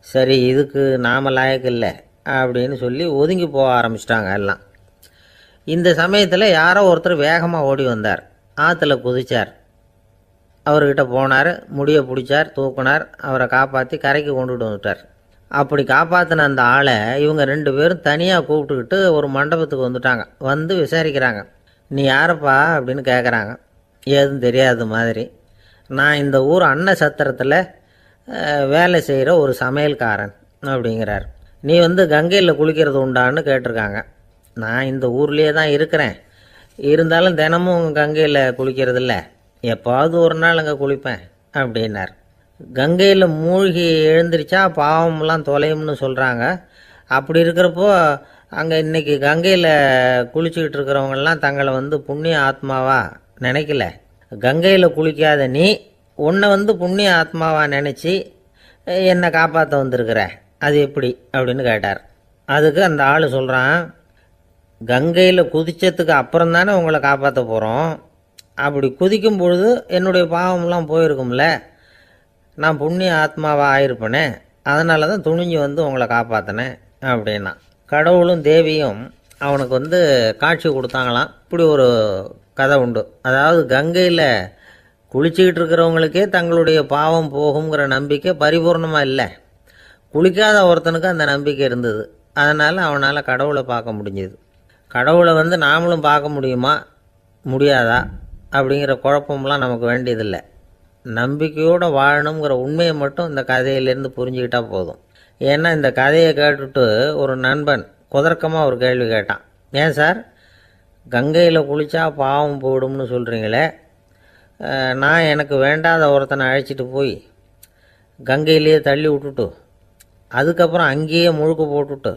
சரி, இதுக்கு நாம் லாயக்கு இல்லை அப்படின்னு சொல்லி ஒதுங்கி போக ஆரம்பிச்சிட்டாங்க எல்லாம். இந்த சமயத்தில் யாரோ ஒருத்தர் வேகமாக ஓடி வந்தார், ஆற்றுல குதித்தார். அவர்கிட்ட போனார், முடியை பிடிச்சார், தூக்குனார், அவரை காப்பாற்றி கரைக்கு கொண்டுட்டு வந்துட்டார். அப்படி காப்பாற்றின அந்த ஆளை இவங்க 2 பேரும் தனியாக கூப்பிட்டுக்கிட்டு ஒரு மண்டபத்துக்கு வந்துட்டாங்க. விசாரிக்கிறாங்க. நீ யாரப்பா அப்படின்னு கேட்குறாங்க. ஏதும் தெரியாத மாதிரி. நான் இந்த ஊர் அன்ன சத்திரத்தில் வேலை செய்கிற ஒரு சமையல்காரன் அப்படிங்கிறார். நீ கங்கையில் குளிக்கிறது உண்டான்னு கேட்டிருக்காங்க. நான் இந்த ஊர்லேயே தான் இருக்கிறேன், இருந்தாலும் தினமும் கங்கையில் குளிக்கிறது இல்லை, எப்பாவது ஒரு நாள் அங்கே குளிப்பேன் அப்படின்னார். கங்கையில் மூழ்கி எழுந்திரிச்சா பாவம்லாம் தொலையும்னு சொல்கிறாங்க. அப்படி இருக்கிறப்போ அங்கே இன்றைக்கி கங்கையில் குளிச்சுக்கிட்டு இருக்கிறவங்கெல்லாம் தங்களை புண்ணிய ஆத்மாவா நினைக்கல. கங்கையில் குளிக்காத நீ உன்னை புண்ணிய ஆத்மாவா நினச்சி என்னை காப்பாற்ற வந்திருக்கிற, அது எப்படி அப்படின்னு கேட்டார். அதுக்கு அந்த ஆள் சொல்கிறான், கங்கையில் குதித்ததுக்கு அப்புறம் தானே உங்களை காப்பாற்ற போகிறோம், அப்படி குதிக்கும் பொழுது என்னுடைய பாவம்லாம் போயிருக்கும்ல, நான் புண்ணிய ஆத்மாவாக ஆயிருப்பேனே, அதனால தான் துணிஞ்சு உங்களை காப்பாற்றினேன் அப்படின்னா. கடவுளும் தேவியும் அவனுக்கு காட்சி கொடுத்தாங்களாம். இப்படி ஒரு கதை உண்டு. அதாவது கங்கையில் குளிச்சுக்கிட்டு இருக்கிறவங்களுக்கே தங்களுடைய பாவம் போகுங்கிற நம்பிக்கை பரிபூர்ணமாக இல்லை, குளிக்காத ஒருத்தனுக்கு அந்த நம்பிக்கை இருந்தது. அதனால் அவனால் கடவுளை பார்க்க முடிஞ்சது. கடவுளை நாமளும் பார்க்க முடியுமா முடியாதா அப்படிங்கிற குழப்பம்லாம் நமக்கு வேண்டியதில்லை. நம்பிக்கையோடு வாழணுங்கிற உண்மையை மட்டும் இந்த கதையிலேருந்து புரிஞ்சுக்கிட்டால் போதும். ஏன்னா இந்த கதையை கேட்டுட்டு ஒரு நண்பன் குதர்க்கமாக ஒரு கேள்வி கேட்டான். ஏன் சார், கங்கையில் குளித்தா பாவம் போயிடும்னு சொல்கிறீங்களே, நான் எனக்கு வேண்டாத ஒருத்தனை அழைச்சிட்டு போய் கங்கையிலேயே தள்ளி விட்டுட்டு அதுக்கப்புறம் அங்கேயே முழுக்க போட்டுட்டு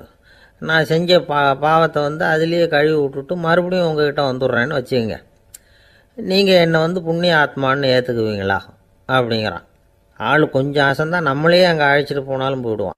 நான் செஞ்ச பாவத்தை அதுலேயே கழுவி விட்டுட்டு மறுபடியும் உங்ககிட்ட வந்துடுறேன்னு வச்சுக்கோங்க, நீங்கள் என்னை புண்ணிய ஆத்மான்னு ஏற்றுக்குவீங்களா அப்படிங்கிறான். ஆள் கொஞ்சம் அசந்தான் நம்மளே அங்கே அழைச்சிட்டு போனாலும் போயிடுவான்.